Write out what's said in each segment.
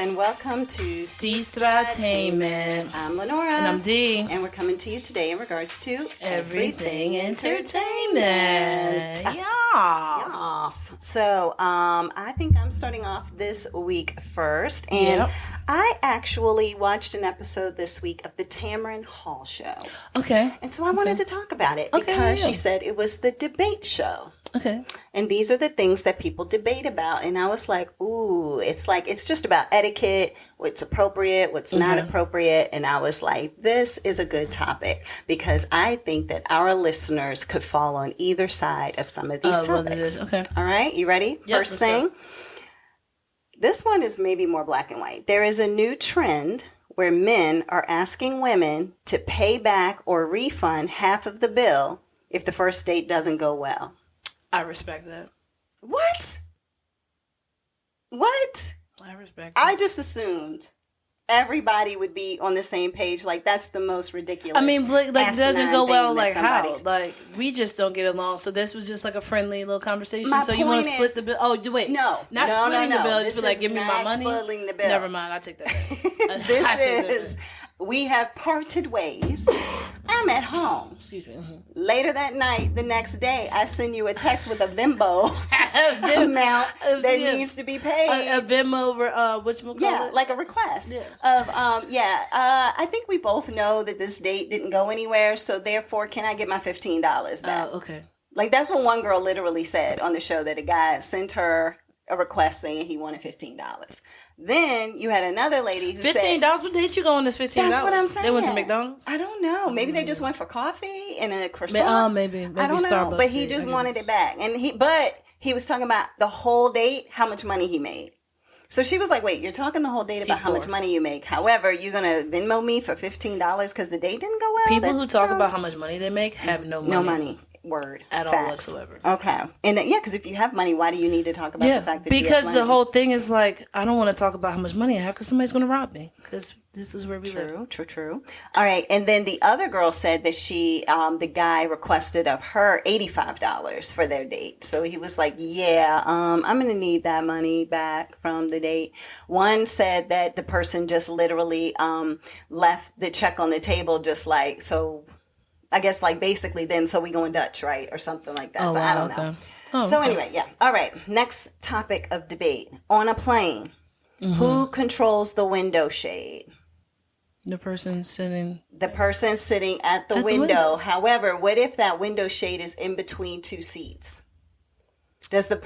and welcome to Sestra-Tainment. I'm Lenora. And I'm Dee. And we're coming to you today in regards to Everything Entertainment. Yes. So, I think I'm starting off this week first. And I actually watched an episode this week of the Tamron Hall show. Okay. And so I wanted to talk about it because she said it was the debate show. Okay. And these are the things that people debate about. And I was like, ooh, it's just about etiquette, what's appropriate, what's not appropriate. And I was like, this is a good topic because I think that our listeners could fall on either side of some of these topics. Okay. All right. You ready? Yep, First thing. Go. This one is maybe more black and white. There is a new trend where men are asking women to pay back or refund half of the bill if the first date doesn't go well. I respect that. What? I respect that. I just assumed everybody would be on the same page. Like, that's the most ridiculous. I mean, like doesn't go well. Like how? Somebody's... Like we just don't get along. So this was just like a friendly little conversation. So you want to split the bill? Oh, wait. No, not splitting the bill. This just be like, give me my money. Splitting the bill. Never mind. I take that back. We have parted ways. I'm at home. Excuse me. Mm-hmm. Later that night, the next day, I send you a text with a Venmo amount that needs to be paid. A Venmo, whatchamacallit? Yeah, like a request of, I think we both know that this date didn't go anywhere, so therefore, can I get my $15 back? Okay. Like, that's what one girl literally said on the show, that a guy sent her a request saying he wanted $15. Then you had another lady who said $15. What date you go on this $15? That's what I'm saying. They went to McDonald's? I don't know. Maybe they just went for coffee and a croissant. Maybe I don't Starbucks know. But he just wanted it back. And he was talking about the whole date, how much money he made. So she was like, wait, you're talking the whole date about how much money you make. However, you're going to Venmo me for $15 because the date didn't go well? People who talk about how much money they make have no money. No money. Word. At all whatsoever. Okay. And because if you have money, why do you need to talk about the fact that you have money? The whole thing is like, I don't want to talk about how much money I have because somebody's going to rob me because this is where we live. True. All right. And then the other girl said that the guy requested of her $85 for their date. So he was like, I'm going to need that money back from the date. One said that the person just literally left the check on the table just like, so... I guess like basically then, so we going Dutch, right? Or something like that. Oh, so wow, I don't know. So anyway, All right. Next topic of debate. On a plane, who controls the window shade? The person sitting at the window. However, what if that window shade is in between two seats? Does the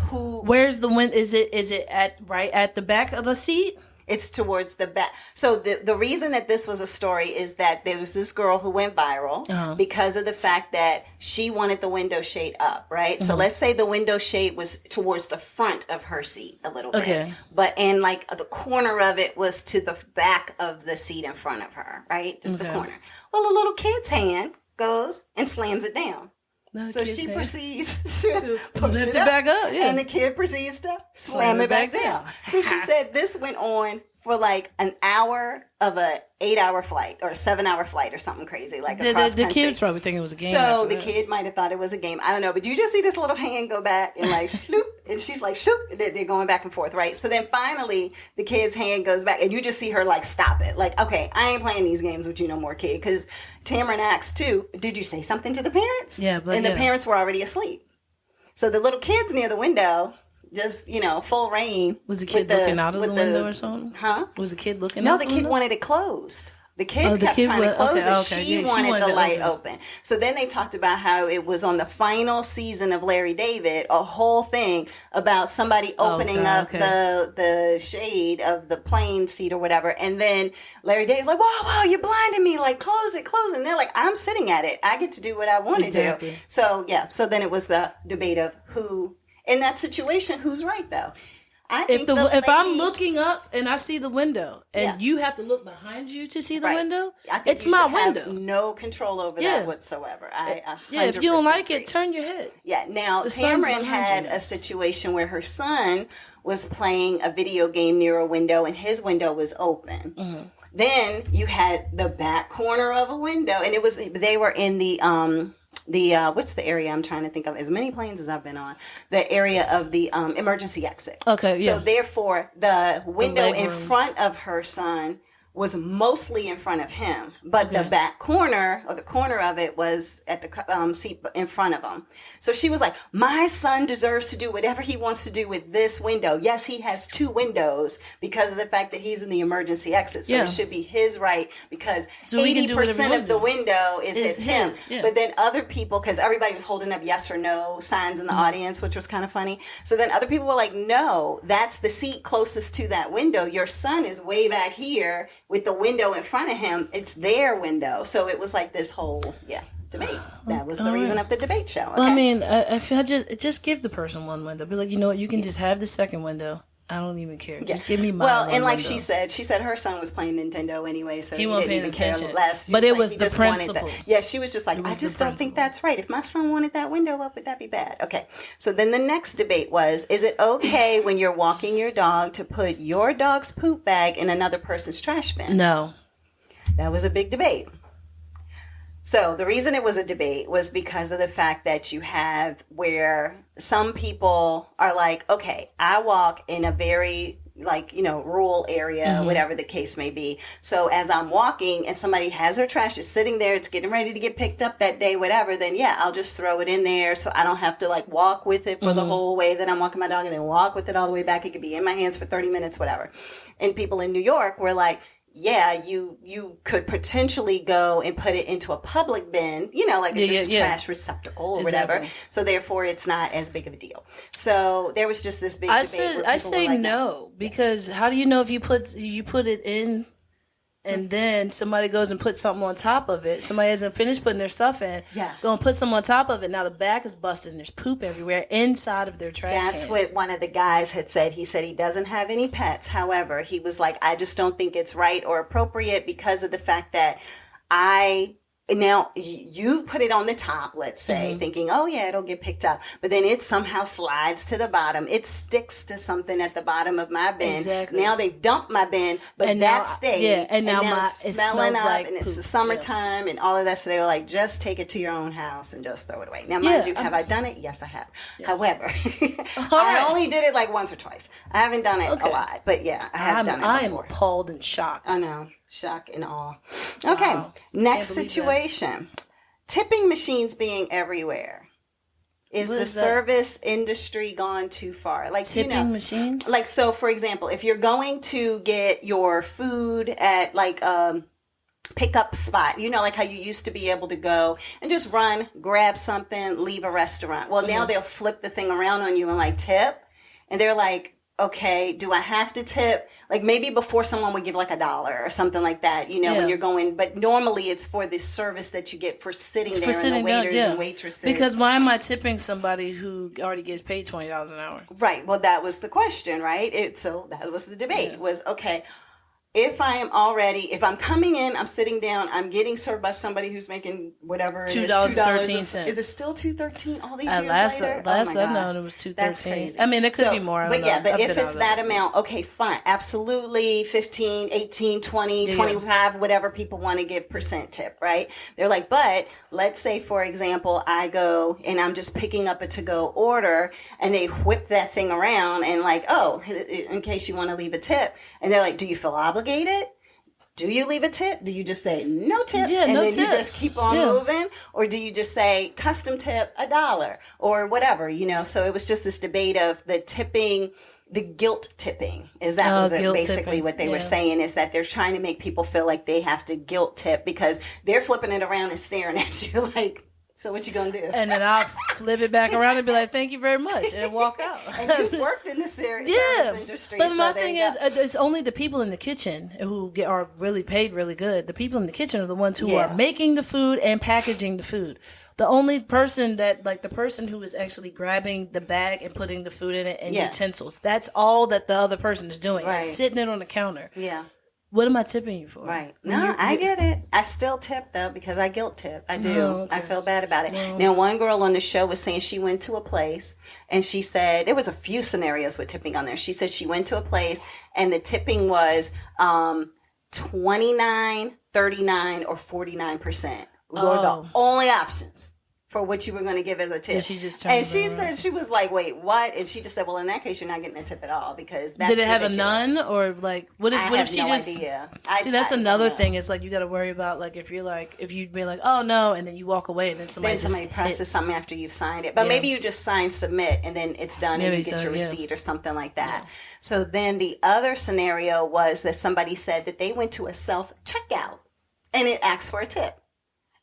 who? Where's the wind? Is it right at the back of the seat? It's towards the back. So the reason that this was a story is that there was this girl who went viral because of the fact that she wanted the window shade up, right? So let's say the window shade was towards the front of her seat a little bit. And like the corner of it was to the back of the seat in front of her, right? Just the corner. Well, a little kid's hand goes and slams it down. So she proceeds to push it back up, and the kid proceeds to slam it back down. So she said this went on for like an hour of a 8-hour flight or a 7-hour flight or something crazy like across country. The kid's probably thinking it was a game. So the kid might have thought it was a game. I don't know, but you just see this little hand go back and like sloop, and she's like sloop. They're going back and forth, right? So then finally the kid's hand goes back, and you just see her like stop it. Like, okay, I ain't playing these games with you no more, kid. Because Tamron asks too, did you say something to the parents? Yeah, but and the parents were already asleep. So the little kid's near the window. Just, full rain. Was the kid looking out of the window or something? Huh? Was the kid looking out? No, the kid wanted it closed. The kid kept trying to close it. She wanted the light open. So then they talked about how it was on the final season of Larry David, a whole thing about somebody opening up the shade of the plane seat or whatever. And then Larry David's like, whoa, you're blinding me. Like, close it. And they're like, I'm sitting at it. I get to do what I want to do. So, so then it was the debate of who... In that situation, who's right though? I think if I'm looking up and I see the window and you have to look behind you to see the window, it's my window. Have no control over that whatsoever. If you don't like it, turn your head. Yeah. Now Tamron had a situation where her son was playing a video game near a window and his window was open. Then you had the back corner of a window, and they were in the what's the area I'm trying to think of? As many planes as I've been on, the area of the emergency exit. Okay, yeah. So therefore, the window in front of her son was mostly in front of him, but the back corner or the corner of it was at the seat in front of him. So she was like, my son deserves to do whatever he wants to do with this window. Yes, he has 2 windows because of the fact that he's in the emergency exit. So it should be his right because 80% of the window is him. Yeah. But then other people, because everybody was holding up yes or no signs in the audience, which was kind of funny. So then other people were like, no, that's the seat closest to that window. Your son is way back here with the window in front of him. It's their window. So it was like this whole, debate. That was the reason of the debate show. Okay? Well, I mean, I feel just give the person one window. Be like, you know what, you can just have the second window. I don't even care. Just give me my and like window. she said her son was playing Nintendo anyway, so he didn't wasn't even care less. But it was the principle. She was just like, I just don't think that's right. If my son wanted that window up, would that be bad? Okay. So then the next debate was, is it okay when you're walking your dog to put your dog's poop bag in another person's trash bin? No. That was a big debate. So the reason it was a debate was because of the fact that you have where some people are like, okay, I walk in a very rural area, whatever the case may be. So as I'm walking and somebody has their trash, is sitting there, it's getting ready to get picked up that day, whatever, then I'll just throw it in there so I don't have to walk with it for the whole way that I'm walking my dog and then walk with it all the way back. It could be in my hands for 30 minutes, whatever. And people in New York were like, you could potentially go and put it into a public bin, just a trash receptacle or whatever. So therefore, it's not as big of a deal. So there was just this big debate. I say no, because how do you know if you put it in and then somebody goes and puts something on top of it? Somebody hasn't finished putting their stuff in. Yeah. Go and put something on top of it. Now the back is busted and there's poop everywhere inside of their trash That's can. what one of the guys had said. He said he doesn't have any pets. However, he was like, I just don't think it's right or appropriate because of the fact that now you put it on the top, let's say, thinking, it'll get picked up. But then it somehow slides to the bottom. It sticks to something at the bottom of my bin. Exactly. Now they've dumped my bin, but and that stayed. Yeah, and now it's smelling up like and it's the summertime and all of that. So they were like, just take it to your own house and just throw it away. Now, mind you, have I done it? Yes, I have. Yeah. However, I only did it once or twice. I haven't done it a lot, but I have done it before. I am appalled and shocked. I know. Shock and awe. Okay, wow. Next situation. Tipping machines being everywhere. Is the service industry gone too far? Tipping machines? So for example, if you're going to get your food at pickup spot, how you used to be able to go and just run, grab something, leave a restaurant. Well, now they'll flip the thing around on you and tip. And they're like, okay, do I have to tip? Maybe before someone would give $1 or something like that, when you're going. But normally it's for the service that you get for sitting there and the waiters and waitresses. Because why am I tipping somebody who already gets paid $20 an hour? Right. Well, that was the question, right? So that was the debate was, okay, if I'm coming in, I'm sitting down, I'm getting served by somebody who's making whatever it is, $2.13. Is it still $2.13 all these years later? Last I know it was $2.13. That's crazy. I mean, it could be more. But if it's that amount, okay, fine. Absolutely 15, 18, 20, 25, whatever people want to give percent tip, right? They're like, but let's say, for example, I go and I'm just picking up a to-go order and they whip that thing around and in case you want to leave a tip. And they're like, do you feel obligated? Do you leave a tip? Do you just say no tip and then you just keep on moving? Or do you just say custom tip $1 or whatever, So it was just this debate of the tipping, the guilt tipping. Basically what they were saying is that they're trying to make people feel like they have to guilt tip because they're flipping it around and staring at you so what you gonna do? And then I'll flip it back around and be like, thank you very much, and walk out. And you've worked in the service industry. But my thing is, it's only the people in the kitchen who are really paid really good. The people in the kitchen are the ones who are making the food and packaging the food. The only person the person who is actually grabbing the bag and putting the food in it and utensils, that's all that the other person is doing. Right. Is sitting it on the counter. Yeah. What am I tipping you for? Right. No, I get it. I still tip, though, because I guilt tip. I do. Oh, okay. I feel bad about it. No. Now, one girl on the show was saying she went to a place, and she said, there was a few scenarios with tipping on there. She said she went to a place, and the tipping was 29, 39, or 49%. Were the only options. for what you were going to give as a tip. And she just said, she was like, wait, what? And she just said, well, in that case, you're not getting a tip at all because that's Did it have ridiculous. a nun or like, what if she just... idea. See, that's another thing. It's like, you got to worry about like, if you'd be like, oh no, and then you walk away and then somebody presses something after you've signed it. But maybe you just sign submit and then it's done and you get your receipt or something like that. Yeah. So then the other scenario was that somebody said that they went to a self-checkout and it asked for a tip.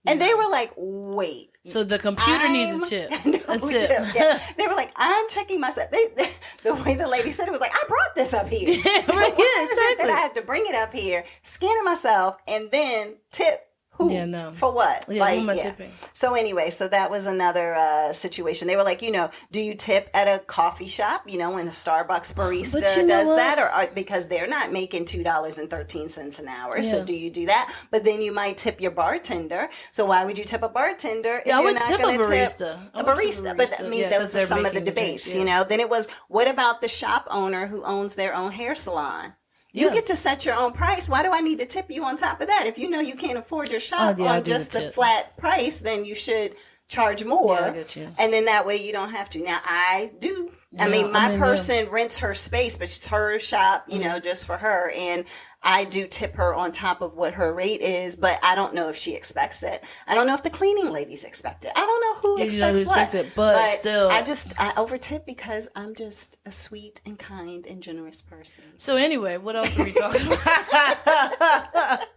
And they were like, wait. So the computer needs a chip. A tip. Yeah. They were like, I'm checking myself. The way the lady said it was like, I brought this up here. Right, yeah, exactly. That I had to bring it up here, scan it myself, and then tip. Who? Yeah, no. For what? Yeah, who am I tipping? So anyway, so that was another situation. They were like, do you tip at a coffee shop? When a Starbucks barista does that, or because they're not making $2.13 an hour. Yeah. So do you do that? But then you might tip your bartender. So why would you tip a bartender? Yeah, I would tip a barista. A barista. But I mean, those were some of the debates. Then it was, what about the shop owner who owns their own hair salon? You get to set your own price. Why do I need to tip you on top of that? If you know you can't afford your shop on just the flat price, then you should charge more. Yeah, I get you. And then that way you don't have to. Now, I do. My person rents her space, but it's her shop, just for her. And I do tip her on top of what her rate is, but I don't know if she expects it. I don't know if the cleaning ladies expect it. I don't know who expects it, but still. I over tip because I'm just a sweet and kind and generous person. So anyway, what else are we talking about?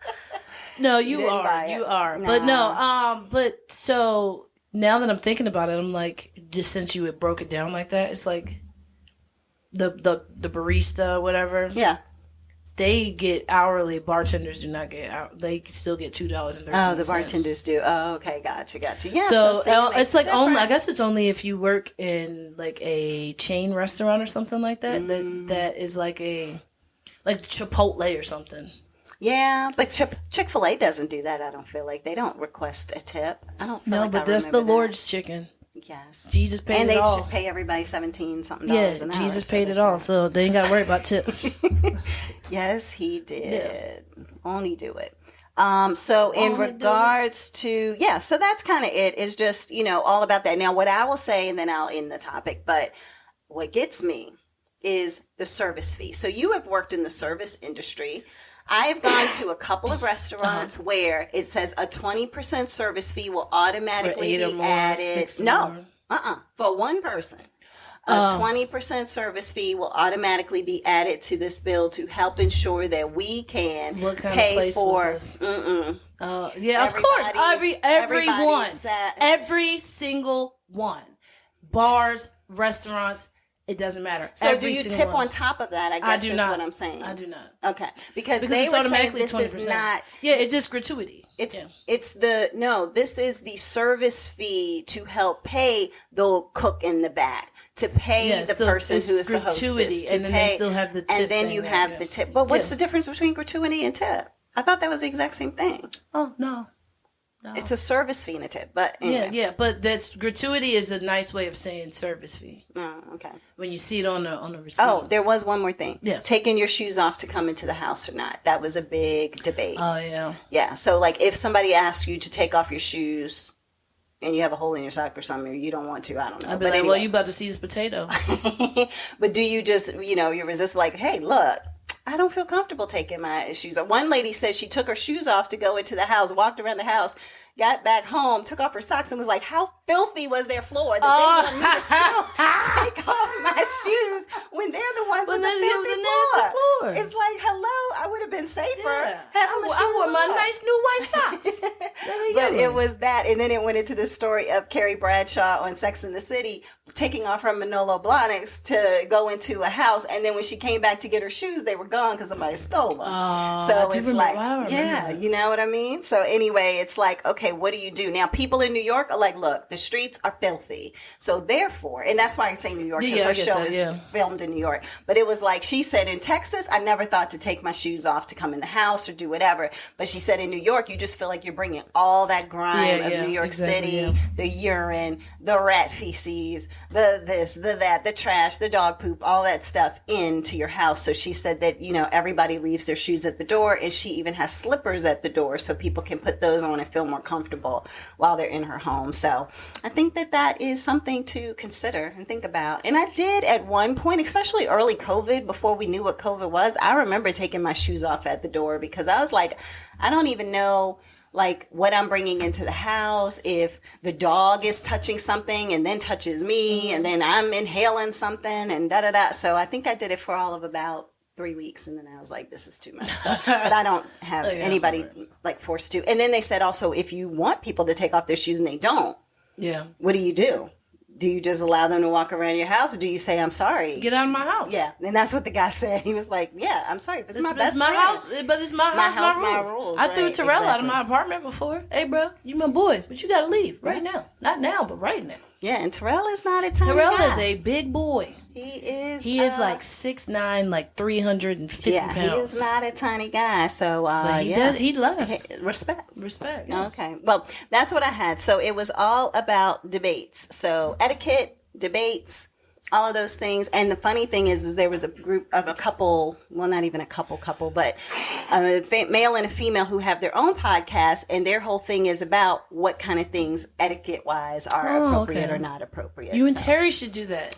No, you are. No. But no, but so now that I'm thinking about it, I'm like, just since you had broke it down like that, it's like the barista, whatever. Yeah. They get hourly. Bartenders do not get out. They still get $2.13. Oh, the bartenders do. Oh, okay, gotcha. Yeah. So it's like only. I guess it's only if you work in like a chain restaurant or something like that. That is like Chipotle or something. Yeah, but Chick-fil-A doesn't do that. I don't feel like they don't request a tip. I don't feel but that's the Lord's chicken. Yes. Jesus paid it all. And they should pay everybody $17 something. Yeah, Jesus paid it all, so they ain't got to worry about tip. Yes, he did. Yeah. Only do it. So in regards to, so that's kind of it. It's just, all about that. Now, what I will say, and then I'll end the topic, but what gets me is the service fee. So you have worked in the service industry. I have gone to a couple of restaurants where it says a 20% service fee will automatically be added. For one person. A 20% service fee will automatically be added to this bill to help ensure that we can pay for. Yeah, of course. Every single one. Bars, restaurants. It doesn't matter. So do you tip on top of that? I guess is what I'm saying. I do not. Okay. Because they it's were automatically saying this 20%. is not. Yeah, it's just gratuity. This is the service fee to help pay the cook in the back, to pay the person who is the hostess. And then they still have the tip. And then you have the tip. But what's the difference between gratuity and tip? I thought that was the exact same thing. Oh, no. It's a service fee and a tip, but anyway. Yeah, but that's gratuity is a nice way of saying service fee. Oh, okay. When you see it on the receipt. Oh, there was one more thing. Yeah, taking your shoes off to come into the house or not. That was a big debate. Oh yeah. Yeah. So like, if somebody asks you to take off your shoes and you have a hole in your sock or something, or you don't want to, I don't know. I'd be like, well, you about to see this potato. But do you just, you resist like, hey, look, I don't feel comfortable taking my shoes off. One lady said she took her shoes off to go into the house, walked around the house, got back home, took off her socks, and was like, how filthy was their floor that they want me to still take off my shoes when they're the ones with the filthy floor. It's like, hello, I would have been safer. I wore my nice new white socks. But it was that, and then it went into the story of Carrie Bradshaw on Sex and the City taking off her Manolo Blahniks to go into a house, and then when she came back to get her shoes, they were gone because somebody stole them. So it's like, you know what I mean? So anyway, it's like, okay, what do you do? Now, people in New York are like, look, the streets are filthy. So therefore, and that's why I say New York, because her show is filmed in New York. But it was like, she said in Texas, I never thought to take my shoes off to come in the house or do whatever. But she said in New York, you just feel like you're bringing all that grime of New York City, the urine, the rat feces, the this, the that, the trash, the dog poop, all that stuff into your house. So she said that that, everybody leaves their shoes at the door, and she even has slippers at the door so people can put those on and feel more comfortable while they're in her home. So I think that is something to consider and think about. And I did at one point, especially early COVID, before we knew what COVID was, I remember taking my shoes off at the door because I was like, I don't even know what I'm bringing into the house, if the dog is touching something and then touches me and then I'm inhaling something and da-da-da. So I think I did it for all of about 3 weeks, and then I was like, this is too much. So, but I don't have anybody forced to. And then they said also, if you want people to take off their shoes and they don't, what do? Do you just allow them to walk around your house, or do you say, I'm sorry? Get out of my house. Yeah. And that's what the guy said. He was like, yeah, I'm sorry. It's my best friend. House, but it's my house, my rules. I threw Terrell out of my apartment before. Hey, bro, you my boy, but you got to leave right now. Not now, but right now. Yeah, and Terrell is not a tiny Terrell guy. is a big boy. He is like 6'9", 350 pounds. He is not a tiny guy. So but he left. Respect. Yeah. Okay. Well, that's what I had. So it was all about debates. So etiquette, debates, all of those things. And the funny thing is there was a group of a couple, well, not even a couple, but a male and a female who have their own podcast, and their whole thing is about what kind of things etiquette-wise are appropriate or not appropriate. You and Terry should do that.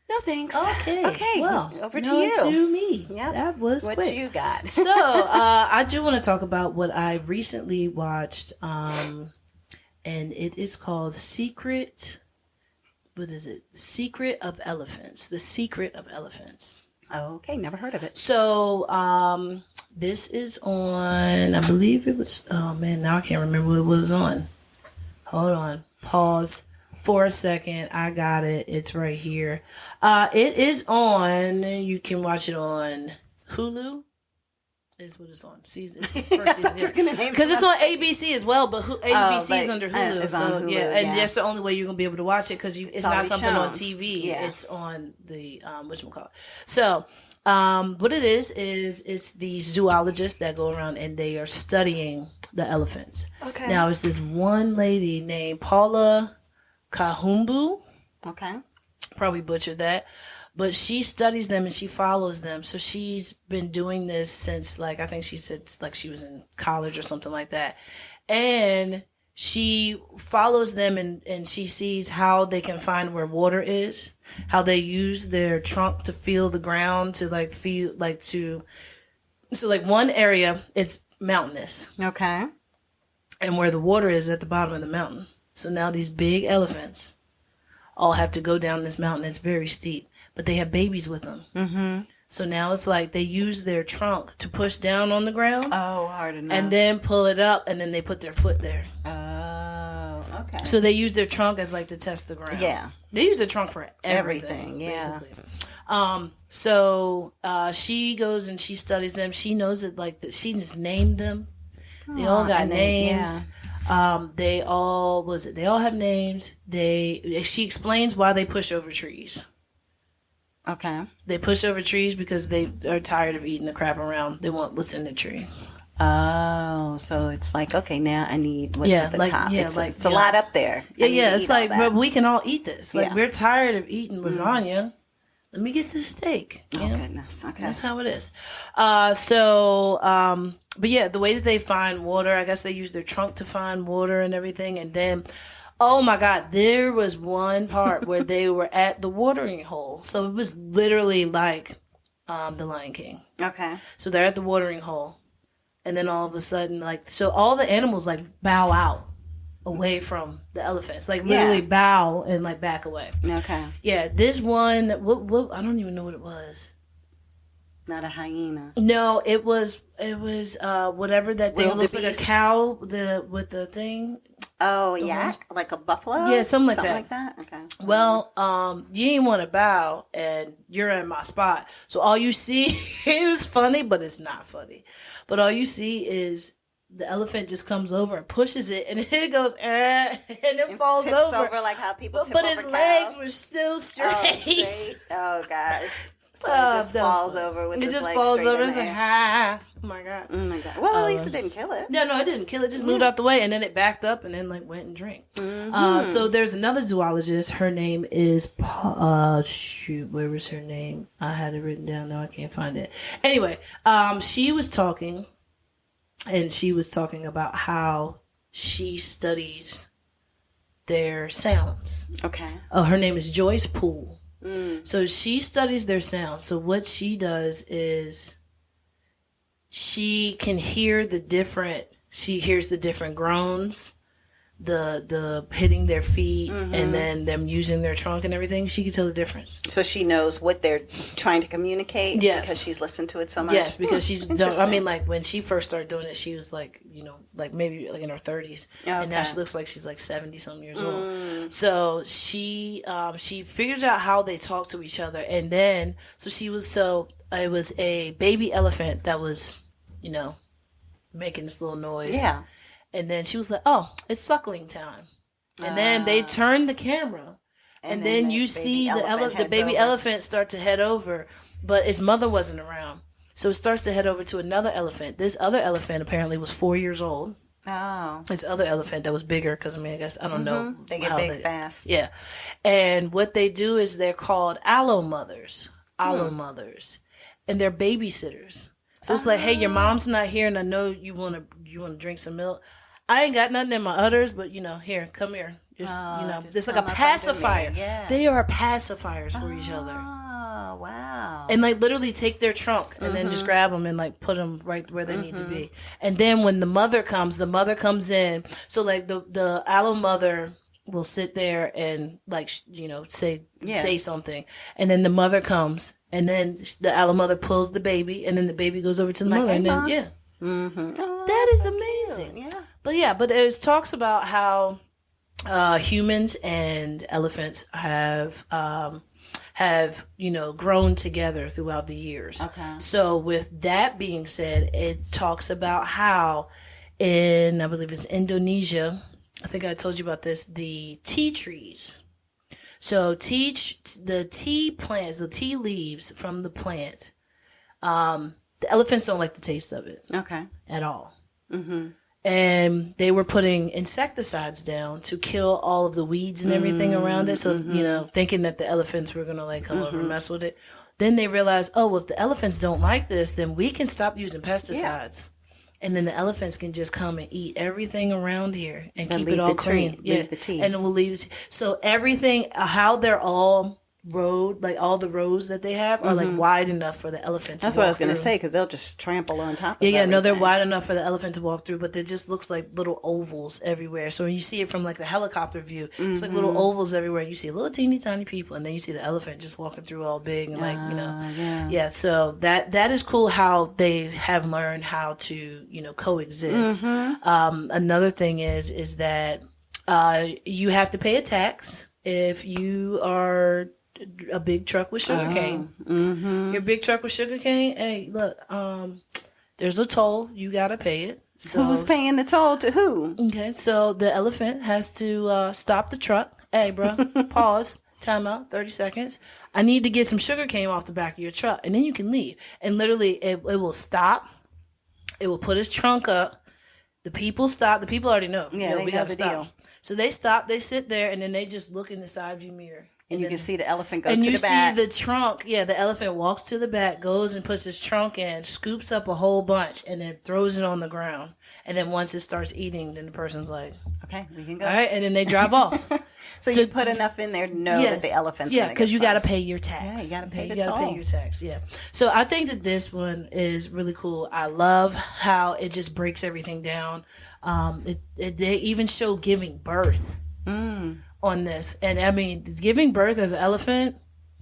No, thanks. Okay. Well, over to you. To me. Yep. That was what quick. You got. So, I do want to talk about what I recently watched, and it is called Secret... What is it? The Secret of Elephants. The Secret of Elephants. Okay, never heard of it. So, this is on, I believe it was, oh man, now I can't remember what it was on. Hold on. Pause for a second. I got it. It's right here. It is on, you can watch it on Hulu. Is what it's on. First season. Because it's on ABC as well, but ABC is under Hulu. So Hulu, and that's the only way you're gonna be able to watch it because it's not something shown on TV. Yeah. It's on the whatchamacallit. So, what it is it's these zoologists that go around and they are studying the elephants. Okay. Now it's this one lady named Paula Kahumbu. Okay. Probably butchered that. But she studies them and she follows them. So she's been doing this since, I think she said, she was in college or something like that. And she follows them and she sees how they can find where water is, how they use their trunk to feel the ground, to so one area, it's mountainous. Okay. And where the water is at the bottom of the mountain. So now these big elephants all have to go down this mountain. It's very steep. But they have babies with them. Mm-hmm. So now it's they use their trunk to push down on the ground. Oh, hard enough. And then pull it up, and then they put their foot there. Oh, okay. So they use their trunk as to test the ground. Yeah. They use their trunk for everything basically. So she goes and she studies them. She knows that she just named them. They all got names. They all have names. She explains why they push over trees. Okay. They push over trees because they are tired of eating the crap around. They want what's in the tree. Oh, so it's okay, now I need what's at the top. Yeah, it's a lot up there. Yeah, it's but we can all eat this. We're tired of eating lasagna. Let me get this steak. Goodness. Okay. That's how it is. But yeah, the way that they find water, I guess they use their trunk to find water and everything. And then, oh my God, there was one part where they were at the watering hole. So it was literally like The Lion King. Okay. So they're at the watering hole. And then all of a sudden, so all the animals bow out away from the elephants. Literally bow and back away. Okay. Yeah, this one, what I don't even know what it was. Not a hyena. No, it was whatever that thing looks like, a cow with the thing. Oh, yeah, like a buffalo? Yeah, something like that. Something like that? Okay. Well, you ain't want to bow, and you're in my spot. So all you see, it was funny, but it's not funny. But all you see is the elephant just comes over and pushes it, and it goes, and it falls tips over like how people tip but over his cows. legs were still straight. Oh, gosh. So it just falls over with it his just legs falls straight over. in It's the like, air. ha. Oh my God. Oh my God. Well, at least it didn't kill it. No, it didn't kill it. It just moved out the way, and then it backed up and then like went and drank. So there's another zoologist. Her name is where was her name? I had it written down. Now I can't find it. Anyway, she was talking, and she was talking about how she studies their sounds. Okay. Her name is Joyce Poole. So she studies their sounds. So what she does is she can hear she hears the different groans, the hitting their feet, and then them using their trunk and everything. She can tell the difference. So she knows what they're trying to communicate. Yes. Because she's listened to it so much. Yes, because she's done, I interesting. mean, like when she first started doing it, she was like, like maybe like in her 30s, and now she looks like she's like 70 some years old. So she figures out how they talk to each other, and then it was a baby elephant that was, making this little noise. Yeah. And then she was like, "Oh, it's suckling time." And then they turned the camera, and then you see the baby elephant start to head over, but its mother wasn't around. So it starts to head over to another elephant. This other elephant apparently was 4 years old. Oh. This other elephant that was bigger, because I guess I don't know. They get big fast. Yeah. And what they do is they're called allo mothers, and they're babysitters. So it's like, hey, your mom's not here, and I know you want to drink some milk. I ain't got nothing in my udders, but here, come here. Just it's like a pacifier. Yeah. They are pacifiers for each other. Oh, wow. And like literally take their trunk and then just grab them and like put them right where they need to be. And then when the mother comes in. So like the allo mother will sit there and like say something, and then the mother comes, and then the allo mother pulls the baby, and then the baby goes over to the mother, hey, and then Mom. that is amazing. Yeah. But it talks about how humans and elephants have grown together throughout the years. Okay. So with that being said, it talks about how in, I believe it's Indonesia, I think I told you about this, the tea trees. So the tea plants, the tea leaves from the plant, the elephants don't like the taste of it. Okay. At all. And they were putting insecticides down to kill all of the weeds and everything around it. So, thinking that the elephants were going to like come over and mess with it. Then they realized, well, if the elephants don't like this, then we can stop using pesticides. And then the elephants can just come and eat everything around here and keep it all clean. Leave the tea. And it will leave. So everything, how they're all road, like all the roads that they have are like wide enough for the elephant to walk through. That's what I was going to say, because they'll just trample on top of Yeah, everything. no, they're wide enough for the elephant to walk through, but there just looks like little ovals everywhere. So when you see it from like the helicopter view, it's like little ovals everywhere. You see little teeny tiny people, and then you see the elephant just walking through all big and like, Yeah, so that is cool how they have learned how to, coexist. Another thing is that you have to pay a tax if you are a big truck with sugar cane. Your big truck with sugar cane, hey, look, there's a toll. You got to pay it. So, who's paying the toll to who? Okay, so the elephant has to stop the truck. Hey, bro, pause, time out, 30 seconds. I need to get some sugar cane off the back of your truck, and then you can leave. And literally, it will stop. It will put his trunk up. The people stop. The people already know. Yeah, we got to stop. deal. So they stop. They sit there, and then they just look in the side view mirror. And you can see the elephant go to the back. back. And you see the trunk. Yeah, the elephant walks to the back, goes and puts his trunk in, scoops up a whole bunch, and then throws it on the ground. And then once it starts eating, then the person's like, okay, we can go. All right, and then they drive off. So you put enough in there to know that the elephant's going to get because you some. got to pay your tax. Yeah, you got to pay the You got to toll. pay your tax, yeah. So I think that this one is really cool. I love how it just breaks everything down. They even show giving birth on this. And I mean, giving birth as an elephant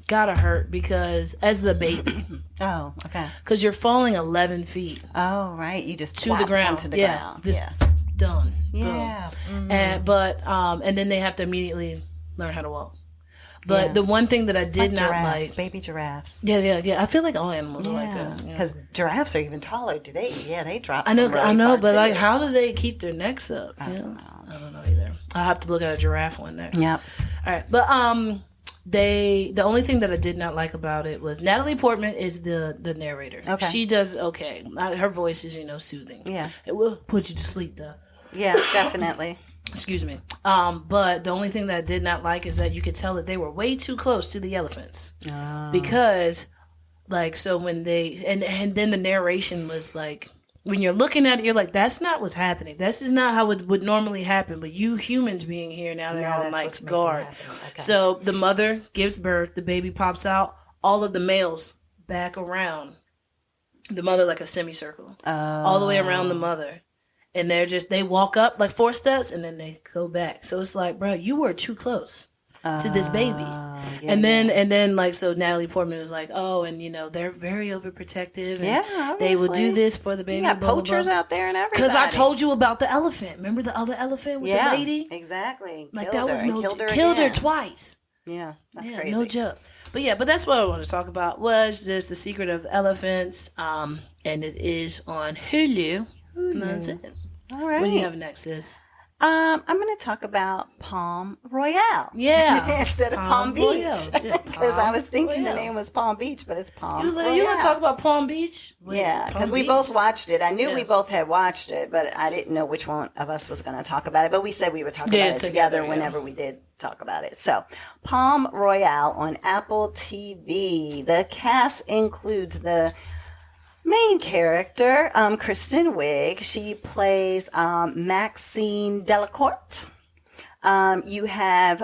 gotta hurt because as the baby. Oh, okay. Because you're falling 11 feet. Oh, right. You just to the ground. onto the ground. Done. Yeah. Boom. And then they have to immediately learn how to walk. But the one thing that I did not giraffes, like, baby giraffes. Yeah. I feel like all animals are like that. Because giraffes are even taller. Do they? Yeah, they drop. I know, far but too. like, how do they keep their necks up? I don't know either. I'll have to look at a giraffe one next. Yep. All right, but the only thing that I did not like about it was Natalie Portman is the narrator. Okay. She does okay. Her voice is, soothing. Yeah. It will put you to sleep though. Yeah, definitely. Excuse me. But the only thing that I did not like is that you could tell that they were way too close to the elephants. Oh. Because so when they and then the narration was like, when you're looking at it, you're like, that's not what's happening. This is not how it would normally happen. But you humans being here now, they're on guard. Okay. So the mother gives birth, the baby pops out, all of the males back around the mother like a semicircle, all the way around the mother. And they walk up like 4 steps and then they go back. So it's like, bro, you were too close to this baby. Yeah, and then so Natalie Portman is like, oh, and they're very overprotective. And they will do this for the baby. You got poachers out there and everything. Because I told you about the elephant. Remember the other elephant with the lady? Exactly. Like killed her twice. Yeah, that's crazy. No joke. But that's what I want to talk about was just The Secret of Elephants. And it is on Hulu. And that's it. All right. What do you have next, sis? I'm going to talk about Palm Royale. Yeah. Instead of Palm Beach. Because I was thinking the name was Palm Beach, but it's Palm Royale. You want to talk about Palm Beach? Yeah, because we both watched it. I knew we both had watched it, but I didn't know which one of us was going to talk about it. But we said we would talk about it together whenever we did talk about it. So, Palm Royale on Apple TV. The cast includes the main character, Kristen Wiig. She plays Maxine Delacourt. You have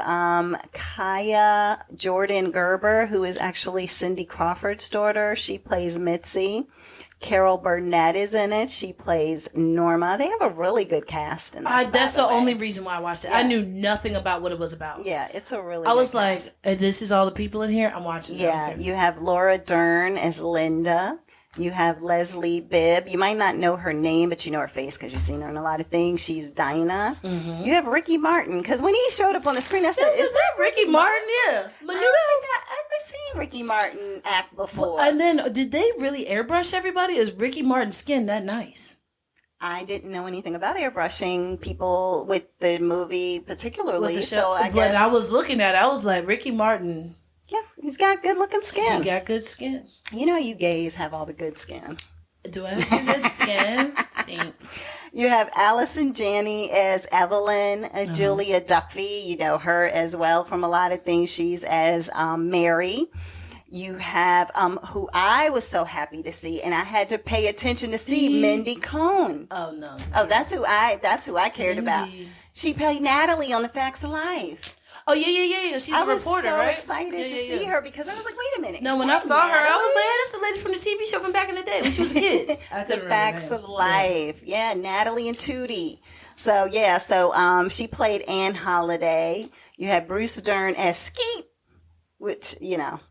Kaya Jordan Gerber, who is actually Cindy Crawford's daughter. She plays Mitzi. Carol Burnett is in it. She plays Norma. They have a really good cast in this. That's the only reason why I watched it. Yeah. I knew nothing about what it was about. Yeah, it's a really I was like, this is all the people in here? I'm watching it. Yeah, you have Laura Dern as Linda. You have Leslie Bibb. You might not know her name, but you know her face because you've seen her in a lot of things. She's Dinah. Mm-hmm. You have Ricky Martin, because when he showed up on the screen, I said, is that Ricky Martin? Yeah. I don't think I've ever seen Ricky Martin act before. Well, and then, did they really airbrush everybody? Is Ricky Martin's skin that nice? I didn't know anything about airbrushing people with the movie particularly. With the show. So but I was looking at it, I was like, Ricky Martin. Yeah, he's got good looking skin. He got good skin. You know you gays have all the good skin. Do I have good skin? Thanks. You have Allison Janney as Evelyn, Julia Duffy. You know her as well from a lot of things. She's as Mary. You have who I was so happy to see, and I had to pay attention to see Mindy Cohn. Oh no! Oh, that's who I cared about. She played Natalie on The Facts of Life. Oh, yeah. She's a reporter, right? I was so excited to see her because I was like, wait a minute. No, when I saw her, I was like, hey, that's the lady from the TV show from back in the day when she was a kid. The Facts of Life. Yeah, Natalie and Tootie. So, she played Anne Holiday. You had Bruce Dern as Skeet, which,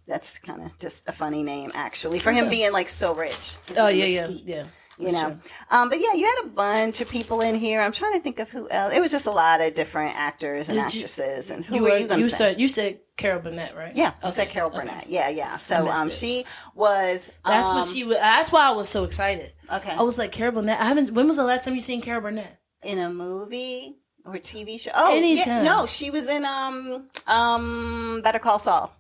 that's kind of just a funny name, actually, for him being, like, so rich. Yeah. You know, but yeah, you had a bunch of people in here. I'm trying to think of who else. It was just a lot of different actors and actresses. And who were you going to say? You said Carol Burnett, right? Yeah, I said Carol Burnett. Yeah. So she was. That's what she was. That's why I was so excited. Okay. I was like, Carol Burnett. When was the last time you seen Carol Burnett in a movie or TV show? Oh, anytime. Yeah, no, she was in Better Call Saul.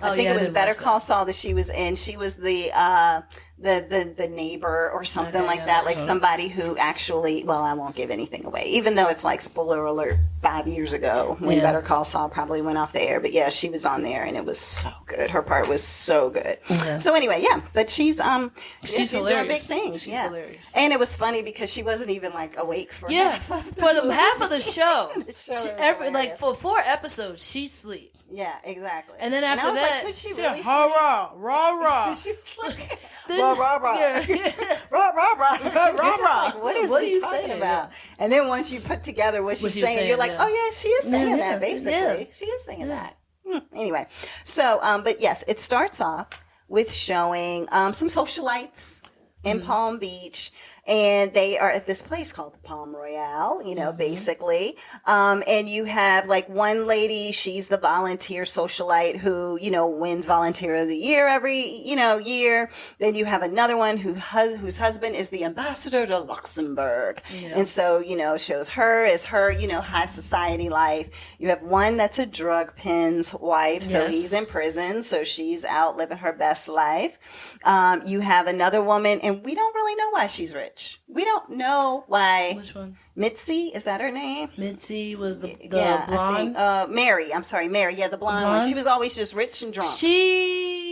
I think it was Better Call Saul that she was in. She was the neighbor or something like that, like somebody who actually, well, I won't give anything away, even though it's like spoiler alert 5 years ago when Better Call Saul probably went off the air. But yeah, she was on there and it was so good. Her part was so good. Yeah. So anyway, but she's doing big things. She's hilarious. And it was funny because she wasn't even like awake for half of the show. For 4 episodes, she sleep. Yeah, exactly. And then after that, like, she really rah. She was like, rah. What is he talking about? And then once you put together what she's saying, you're like, oh yeah, she is saying that, basically. Yeah. She is saying that. Anyway, so, but yes, it starts off with showing some socialites in Palm Beach. and they are at this place called the Palm Royale, basically. And you have like one lady, she's the volunteer socialite who, wins Volunteer of the Year every, year. Then you have another one whose husband is the ambassador to Luxembourg. Yeah. And so, shows her as her, high society life. You have one that's a drug pin's wife. So he's in prison. So she's out living her best life. You have another woman, and we don't really know why she's rich. We don't know why. Which one? Mitzi, is that her name? Mitzi was the blonde? Mary. I'm sorry, Mary. Yeah, the blonde one. She was always just rich and drunk.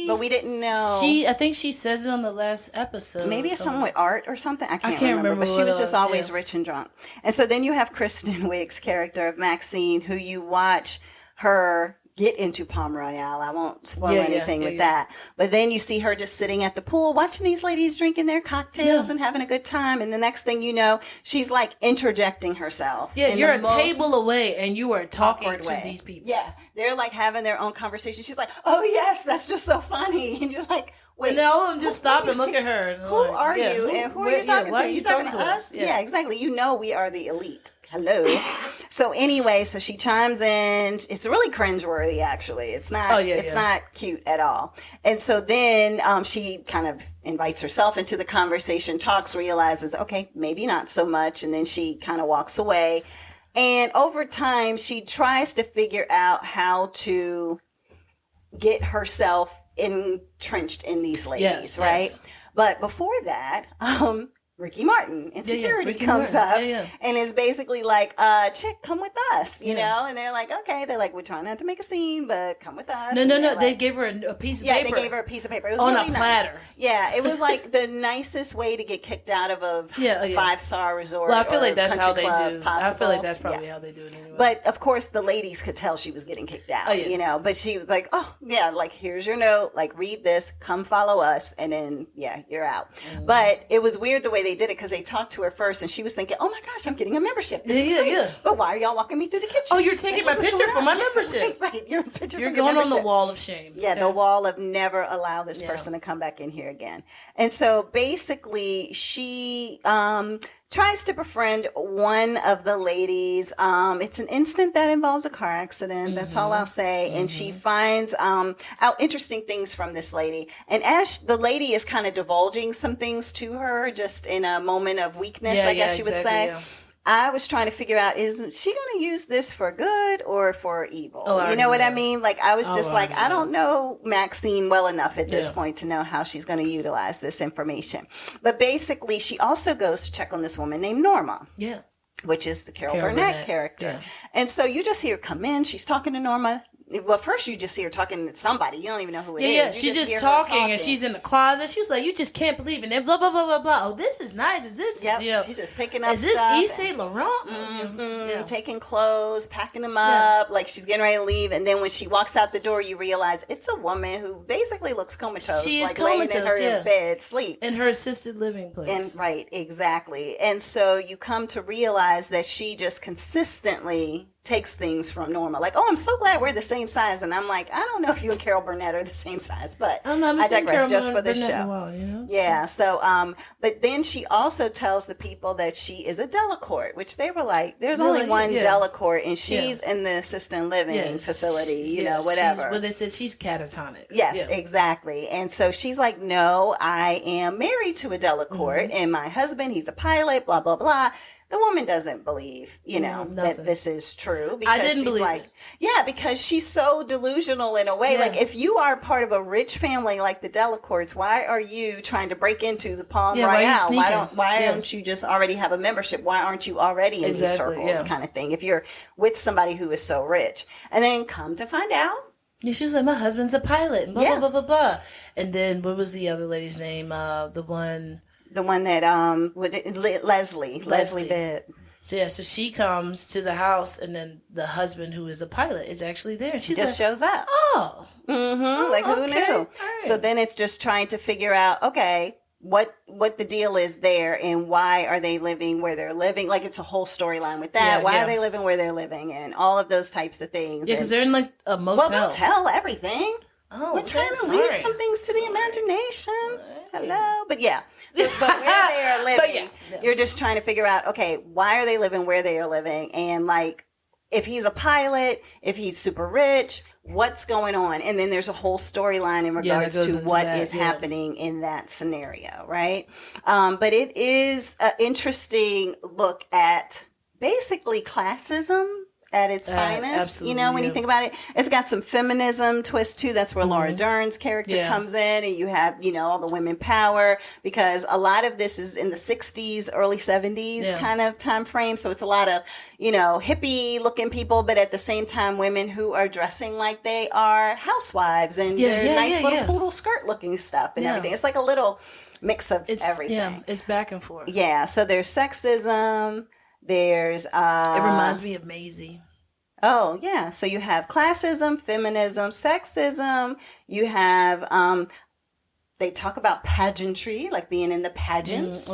But we didn't know. I think she says it on the last episode. Maybe it's something with art or something. I can't remember. But she was just always rich and drunk. And so then you have Kristen Wiig's character of Maxine, who you watch her get into Palm Royale. I won't spoil anything with that. But then you see her just sitting at the pool watching these ladies drinking their cocktails and having a good time. And the next thing you know, she's like interjecting herself. Yeah, you're a table away and you are talking to these people. Yeah, they're like having their own conversation. She's like, oh yes, that's just so funny. And you're like, wait. And all of them just stop and look at her. And who are you? And who are you talking to? Are you talking to us? Yeah, exactly. We are the elite. Hello. So anyway, so she chimes in. It's really cringeworthy, actually. It's not. It's not cute at all. And so then she kind of invites herself into the conversation, talks, realizes, okay, maybe not so much, and then she kind of walks away. And over time, she tries to figure out how to get herself entrenched in in ladies, right? Yes. But before that, Ricky Martin in security comes up and is basically like, chick, come with us, you know? And they're like, okay. They're like, we're trying not to make a scene, but come with us. No. Like, they gave her a piece of paper. Yeah, they gave her a piece of paper. It was on really a platter. Nice. Yeah, it was like the nicest way to get kicked out of a 5-star resort. Well, I feel like that's how they do. Possible. I feel like that's probably how they do it anyway. But of course, the ladies could tell she was getting kicked out, But she was like, oh, yeah, like, here's your note. Like, read this. Come follow us. And then, you're out. Mm-hmm. But it was weird the way they did it because they talked to her first and she was thinking, oh my gosh, I'm getting a membership. This is great. But why are y'all walking me through the kitchen? Oh, you're taking my picture for my membership. Right. You're going on the wall of shame. Yeah, the wall of never allow this person to come back in here again. And so basically she tries to befriend one of the ladies. It's an incident that involves a car accident. That's all I'll say. And she finds out interesting things from this lady. And as the lady is kind of divulging some things to her, just in a moment of weakness, I guess you would say. Yeah. I was trying to figure out, is she going to use this for good or for evil? You know what I mean? Like, I was just I don't know Maxine well enough at this point to know how she's going to utilize this information. But basically, she also goes to check on this woman named Norma. Yeah. Which is the Carol Burnett character. Yeah. And so you just hear her come in. She's talking to Norma. Well, first you just see her talking to somebody. You don't even know who it is. Yeah, she's just talking and she's in the closet. She was like, you just can't believe it. And then blah, blah, blah, blah, blah. Oh, this is nice. Is this? Yep, she's just picking up stuff. Is this Yves Saint Laurent? Taking clothes, packing them up. Like she's getting ready to leave. And then when she walks out the door, you realize it's a woman who basically looks comatose. She is like comatose, laying in her bed, sleep. In her assisted living place. And right, exactly. And so you come to realize that she just consistently takes things from Norma. Like, oh, I'm so glad we're the same size. And I'm like, I don't know if you and Carol Burnett are the same size, but I digress just for the show. Yeah. So, but then she also tells the people that she is a Delacorte, which they were like, there's only one Delacorte and she's in the assisted living facility, you know, whatever. But they said she's catatonic. Yes, exactly. And so she's like, no, I am married to a Delacorte and my husband, he's a pilot, blah, blah, blah. The woman doesn't believe, that this is true. Because I didn't believe it. Yeah, because she's so delusional in a way. Yeah. Like, if you are part of a rich family like the Delacortes, why are you trying to break into the Palm Royale? Why don't you just already have a membership? Why aren't you already in these circles kind of thing? If you're with somebody who is so rich. And then come to find out. Yeah, she was like, my husband's a pilot, and blah, blah, blah, blah, blah. And then, what was the other lady's name? The one that Leslie Bibb. So she comes to the house, and then the husband, who is a pilot, is actually there. And she just shows up. Oh, like who knew? Right. So then it's just trying to figure out, okay, what the deal is there, and why are they living where they're living? Like, it's a whole storyline with that. Why are they living where they're living, and all of those types of things. Yeah, because they're in like a motel. Well, they'll tell everything. Oh, we're trying to leave some things to the imagination. hello. But yeah, but where they are living, you're just trying to figure out, okay, why are they living where they are living? And like, if he's a pilot, if he's super rich, what's going on? And then there's a whole storyline in regards to what is happening in that scenario, right? But it is an interesting look at basically classism at its finest, you know, when you think about it. It's got some feminism twist too. That's where Laura Dern's character comes in, and you have, you know, all the women power, because a lot of this is in the 60s, early 70s kind of time frame. So it's a lot of, you know, hippie looking people, but at the same time, women who are dressing like they are housewives and their nice little poodle skirt looking stuff and everything. It's like a little mix of everything. Yeah, it's back and forth. Yeah. So there's sexism. There's it reminds me of Maisie. Oh yeah. So you have classism, feminism, sexism. You have they talk about pageantry, like being in the pageants.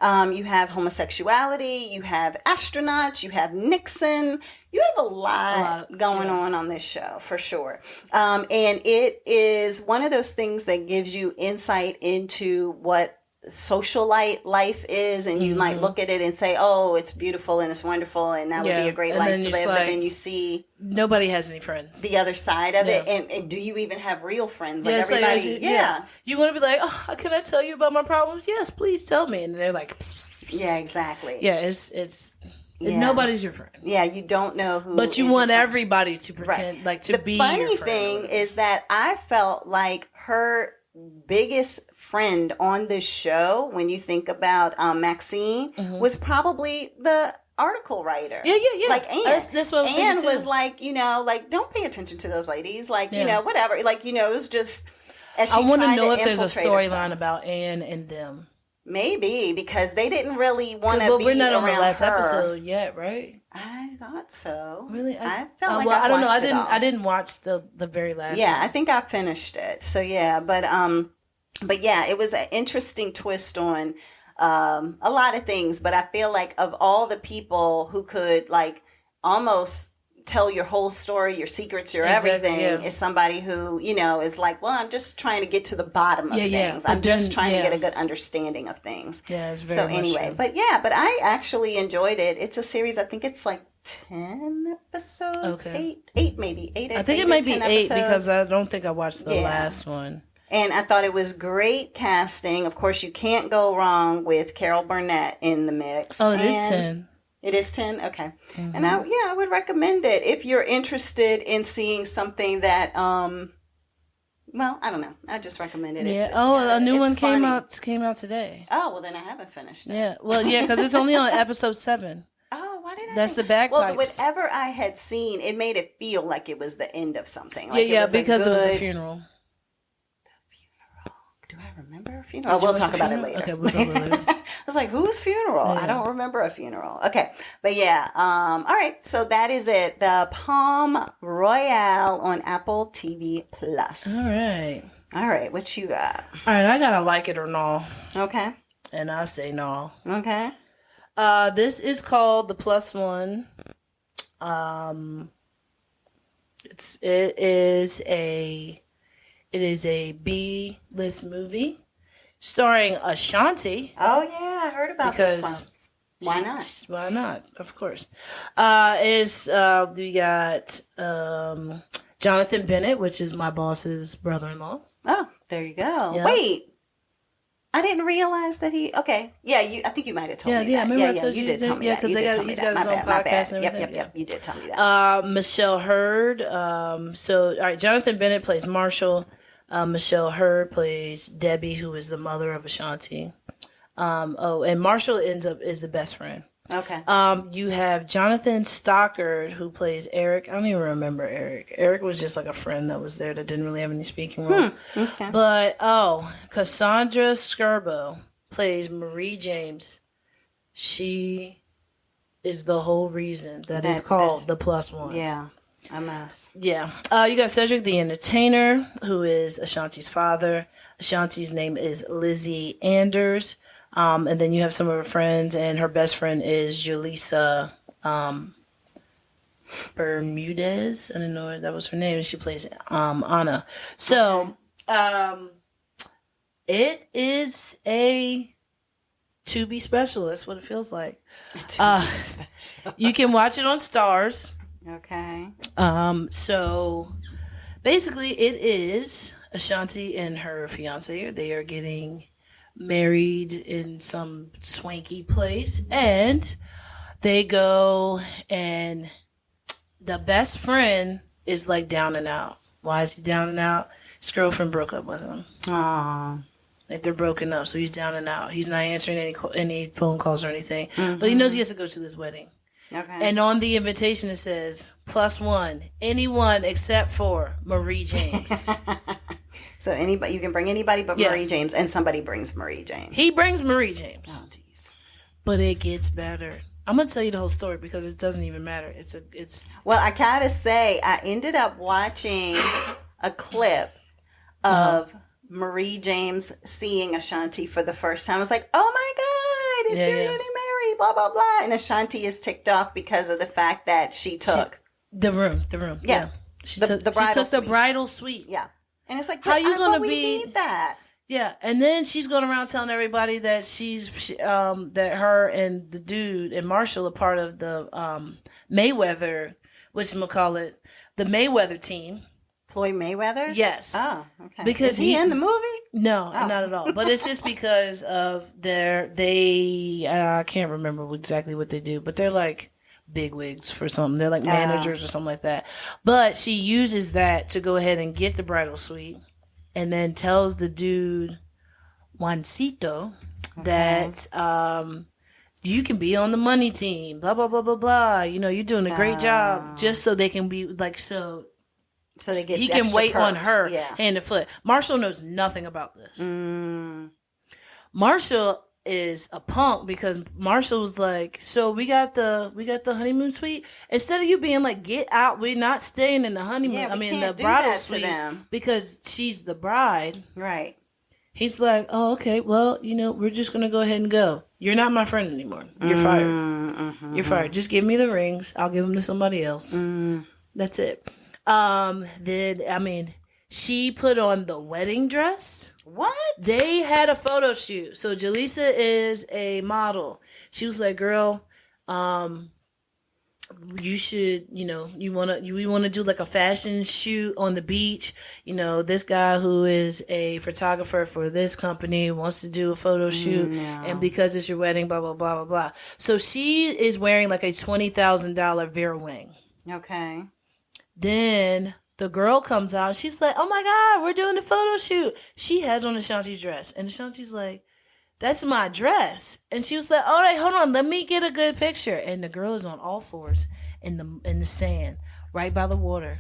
You have homosexuality, you have astronauts, you have Nixon. You have a lot going on this show for sure. And it is one of those things that gives you insight into what social life is, and you might look at it and say, oh, it's beautiful and it's wonderful and that would be a great life to live, but then you see nobody has any friends, the other side of it, and do you even have real friends? Like everybody, you want to be like, oh, can I tell you about my problems? Yes, please tell me. And they're like, pss, pss, pss. Yeah, exactly. Yeah, it's nobody's your friend. Yeah, you don't know who, but you want everybody to pretend like to be your friend. The funny thing is that I felt like her biggest friend on this show, when you think about Maxine, was probably the article writer. Yeah. Like Anne. That's what I was Anne thinking too. was like, you know, like, don't pay attention to those ladies. Like, you know, whatever. Like, you know, it was just, as she I want to tried know if to there's a infiltrate storyline about Anne and them. Maybe, because they didn't really want to be we're not on the around last her. episode yet, right? I thought so. Really? I felt like I don't know. I didn't watch the very last one. Yeah, I think I finished it. So yeah, but yeah, it was an interesting twist on a lot of things. But I feel like of all the people who could like almost tell your whole story, your secrets, your everything, is somebody who, you know, is like, well, I'm just trying to get to the bottom of things. I'm just trying to get a good understanding of things. Yeah, it's very so anyway, true. but I actually enjoyed it. It's a series. I think it's like 10 episodes. Okay. Eight maybe. Eight. I think it might be 8 because I don't think I watched the last one. And I thought it was great casting. Of course, you can't go wrong with Carol Burnett in the mix. Oh, it is 10. It is 10? Okay. And I would recommend it if you're interested in seeing something that, well, I don't know. I just recommended it. Yeah. A new one came out today. Oh, well, then I haven't finished it. Yeah. Well, yeah, because it's only on episode 7. Oh, why did I? That's the bagpipes. Well, whatever I had seen, it made it feel like it was the end of something. Like because it was the funeral. Do I remember a funeral? Oh, we'll talk about it later. Okay, we'll talk about it later. I was like, whose funeral? Yeah. I don't remember a funeral. Okay. But yeah. All right. So that is it. The Palm Royale on Apple TV Plus. All right. What you got? All right. I got to like it or no. Okay. And I say no. Okay. This is called The Plus One. It is a B-list movie starring Ashanti. Oh, yeah. I heard about this one. Why not? Why not? Of course. We got Jonathan Bennett, which is my boss's brother-in-law. Oh, there you go. Yep. Wait. I didn't realize that he. Okay, yeah, I think you might have told me that. Yeah, remember I told you you did tell me that. because he's got his own podcast and everything. Yep. You did tell me that. Michelle Hurd. All right, Jonathan Bennett plays Marshall. Michelle Hurd plays Debbie, who is the mother of Ashanti. And Marshall is the best friend. Okay. You have Jonathan Stockard, who plays Eric. I don't even remember Eric. Eric was just like a friend that was there that didn't really have any speaking roles. Okay. But, Cassandra Skirbo plays Marie James. She is the whole reason that is called The Plus One. Yeah, a mess. Yeah. You got Cedric the Entertainer, who is Ashanti's father. Ashanti's name is Lizzie Anders. And then you have some of her friends, and her best friend is Julissa Bermudez. I didn't know that was her name. She plays Anna. So It is a to be special. That's what it feels like. Special. You can watch it on Stars. Okay. So basically it is Ashanti and her fiance. They are getting married in some swanky place, and they go, and the best friend is like down and out. Why is he down and out? His girlfriend broke up with him. Aww. Like they're broken up, so he's down and out. He's not answering any phone calls or anything. Mm-hmm. But he knows he has to go to this wedding. Okay. And on the invitation it says +1, anyone except for Marie James. So anybody, you can bring anybody but Marie James, and somebody brings Marie James. He brings Marie James. Oh, jeez. But it gets better. I'm gonna tell you the whole story because it doesn't even matter. It's. Well, I gotta say, I ended up watching a clip of Marie James seeing Ashanti for the first time. I was like, oh my God, you're getting married, blah, blah, blah. And Ashanti is ticked off because of the fact that she took the room. Yeah. She took the bridal suite. Yeah. And it's like, how you gonna be? Need that. Yeah, and then she's going around telling everybody that that her and the dude and Marshall are part of the Mayweather, whatchamacallit, the Mayweather team. Floyd Mayweather? Yes. Oh, okay. Because is he in the movie? No, not at all. But it's just because of I can't remember exactly what they do, but they're like bigwigs for something. They're like managers or something like that. But she uses that to go ahead and get the bridal suite, and then tells the dude Juancito that you can be on the money team, blah blah blah blah blah. You know, you're doing a great job, just so they can be like so they get he can wait perks on her hand and foot. Marshall knows nothing about this. Marshall is a punk because Marshall was like, so we got the honeymoon suite. Instead of you being like, get out, we're not staying in the honeymoon. The bridal suite because she's the bride. Right. He's like, oh, okay, well, we're just gonna go ahead and go. You're not my friend anymore. You're fired. Mm-hmm. You're fired. Just give me the rings. I'll give them to somebody else. That's it. She put on the wedding dress. What? They had a photo shoot. So Jaleesa is a model. She was like, girl, you should, we want to do like a fashion shoot on the beach. This guy who is a photographer for this company wants to do a photo shoot. And because it's your wedding, blah, blah, blah, blah, blah. So she is wearing like a $20,000 Vera Wang. Okay. Then the girl comes out. She's like, oh my God, we're doing the photo shoot. She has on Ashanti's dress. And Ashanti's like, that's my dress. And she was like, all right, hold on. Let me get a good picture. And the girl is on all fours in the sand, right by the water.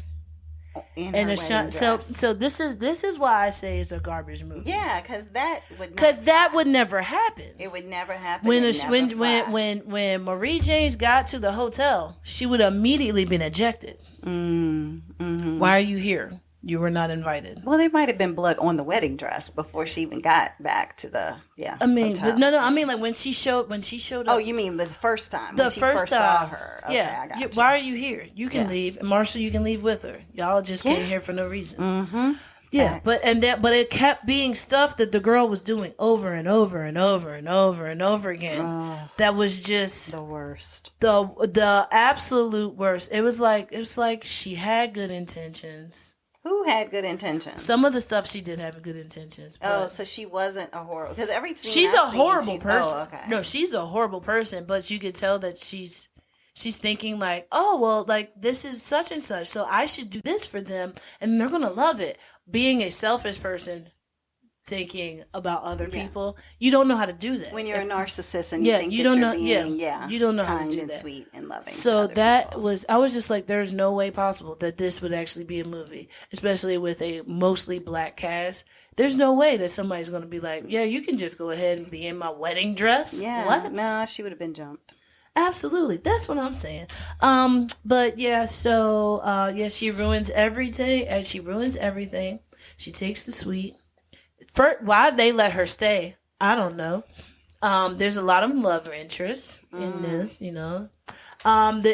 In her wedding dress. So this is why I say it's a garbage movie. Yeah, because that would never happen. It would never happen. When Marie James got to the hotel, she would have immediately been ejected. Mm-hmm. Why are you here? You were not invited. Well, there might have been blood on the wedding dress before she even got back to the hotel. No. I mean, like when she showed up. Oh, you mean the first time? The first time saw her. Okay, yeah. I got you. Why are you here? You can leave, and Marshall, you can leave with her. Y'all just came here for no reason. Mm-hmm. Yeah, but it kept being stuff that the girl was doing over and over and over and over and over again. That was just the worst. The absolute worst. It was like she had good intentions. Who had good intentions? Some of the stuff she did have good intentions. But so she wasn't a horrible, because everything she's a horrible person. Oh, okay. No, she's a horrible person, but you could tell that she's thinking like, oh well, like this is such and such, so I should do this for them, and they're gonna love it. Being a selfish person, thinking about other people, you don't know how to do that. When you're a narcissist and you think you don't know, you don't know how to do that. Sweet and loving. So that was, I was just like, there's no way possible that this would actually be a movie, especially with a mostly black cast. There's no way that somebody's going to be like, yeah, you can just go ahead and be in my wedding dress. Yeah, what? No, she would have been jumped. Absolutely, that's what I'm saying. But yeah, so she ruins everything, and she ruins everything. She takes the suite. Why they let her stay, I don't know. There's a lot of love interest in this, The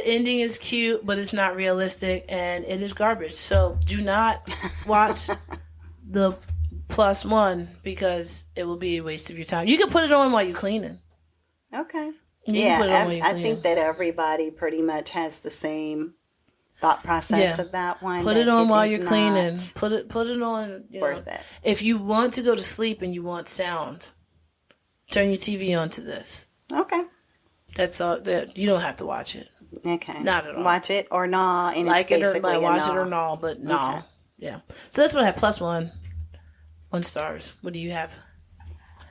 ending is cute, but it's not realistic, and it is garbage. So do not watch the +1 because it will be a waste of your time. You can put it on while you're cleaning. Okay. I think that everybody pretty much has the same thought process of that one. Put it on while you're cleaning. Put it on. Worth it. If you want to go to sleep and you want sound, turn your TV on to this. Okay. That's all. You don't have to watch it. Okay. Not at all. Watch it or nah. And like it's it or like watch it or nah, but no. Okay. Yeah. So that's what I have. +1. 1 stars. What do you have?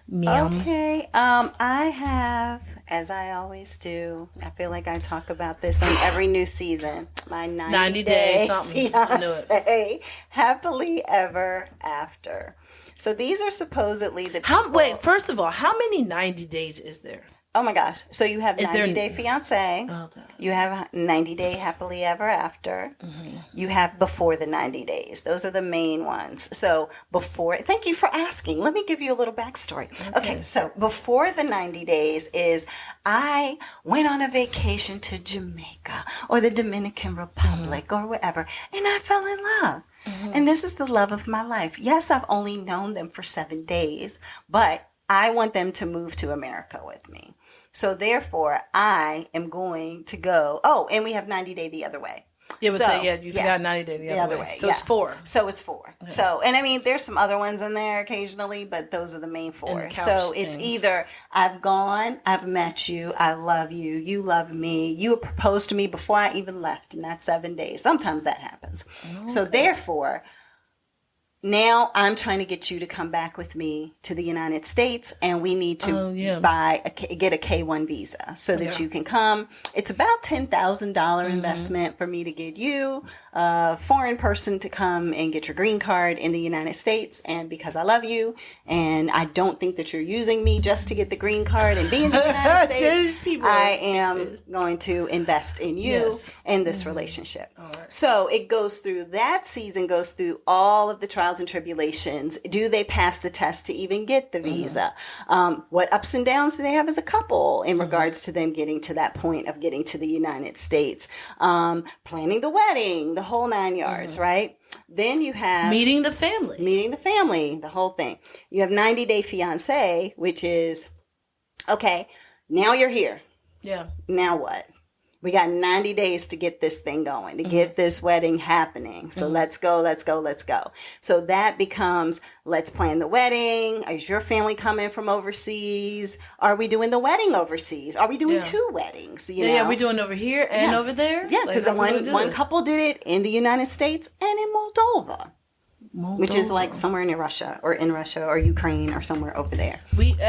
Ma'am. Okay. I have, as I always do, I feel like I talk about this on every new season. My 90-day something. I knew it. Fiancé, happily ever after. So these are supposedly the people. Wait, first of all, how many 90 days is there? Oh my gosh. So you have 90-day fiancé. Oh, God. You have 90-day happily ever after. Mm-hmm. You have before the 90 days. Those are the main ones. So thank you for asking. Let me give you a little backstory. Okay. So before the 90 days is I went on a vacation to Jamaica or the Dominican Republic or wherever, and I fell in love. Mm-hmm. And this is the love of my life. Yes, I've only known them for 7 days, but I want them to move to America with me. So therefore, I am going to go. Oh, and we have 90-day the other way. You forgot 90-day the other way. So it's 4. So it's 4. Yeah. So, and I mean, there's some other ones in there occasionally, but those are the main 4. So it's either I've gone, I've met you, I love you, you love me, you proposed to me before I even left, and that's 7 days. Sometimes that happens. Okay. So therefore, now I'm trying to get you to come back with me to the United States, and we need to get a K-1 visa so that you can come. It's about $10,000 investment for me to get you, a foreign person, to come and get your green card in the United States. And because I love you, and I don't think that you're using me just to get the green card and be in the United States, I am going to invest in you in this relationship. Right. So it goes through, that season goes through all of the trials and tribulations. Do they pass the test to even get the visa? What ups and downs do they have as a couple in regards to them getting to that point of getting to the United States? Planning the wedding, the whole 9 yards, right? Then you have meeting the family, the whole thing. You have 90-day fiancé, which is, okay, now you're here. Yeah. Now what? We got 90 days to get this thing going, to get this wedding happening. So let's go. So that becomes, let's plan the wedding. Is your family coming from overseas? Are we doing the wedding overseas? Are we doing 2 weddings? You know? Yeah, we're doing over here and over there. Yeah, because one couple did it in the United States and in Moldova. Which is like somewhere in Russia or Ukraine or somewhere over there.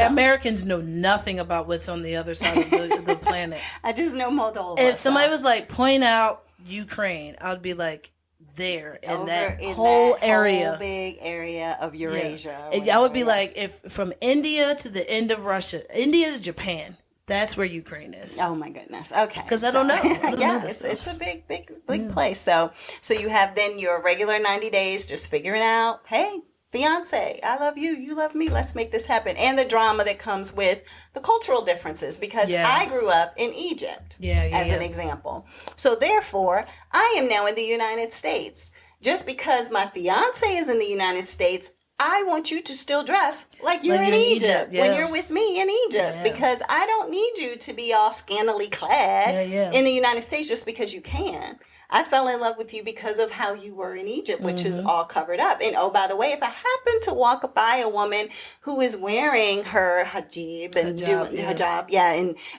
Americans know nothing about what's on the other side of the planet. I just know Moldova. If somebody was like, point out Ukraine, I would be like, there in that whole area, whole big area of Eurasia. I would be like, if from India to the end of Russia, India to Japan. That's where Ukraine is. Oh my goodness. Okay. Because I don't know. It's a big place. So you have then your regular 90 days, just figuring out, hey, fiance, I love you, you love me, let's make this happen. And the drama that comes with the cultural differences, because I grew up in Egypt as an example. So therefore, I am now in the United States. Just because my fiance is in the United States, I want you to still dress like you're in Egypt when you're with me in Egypt, because I don't need you to be all scantily clad in the United States just because you can. I fell in love with you because of how you were in Egypt, which is all covered up. And oh, by the way, if I happen to walk by a woman who is wearing her hijab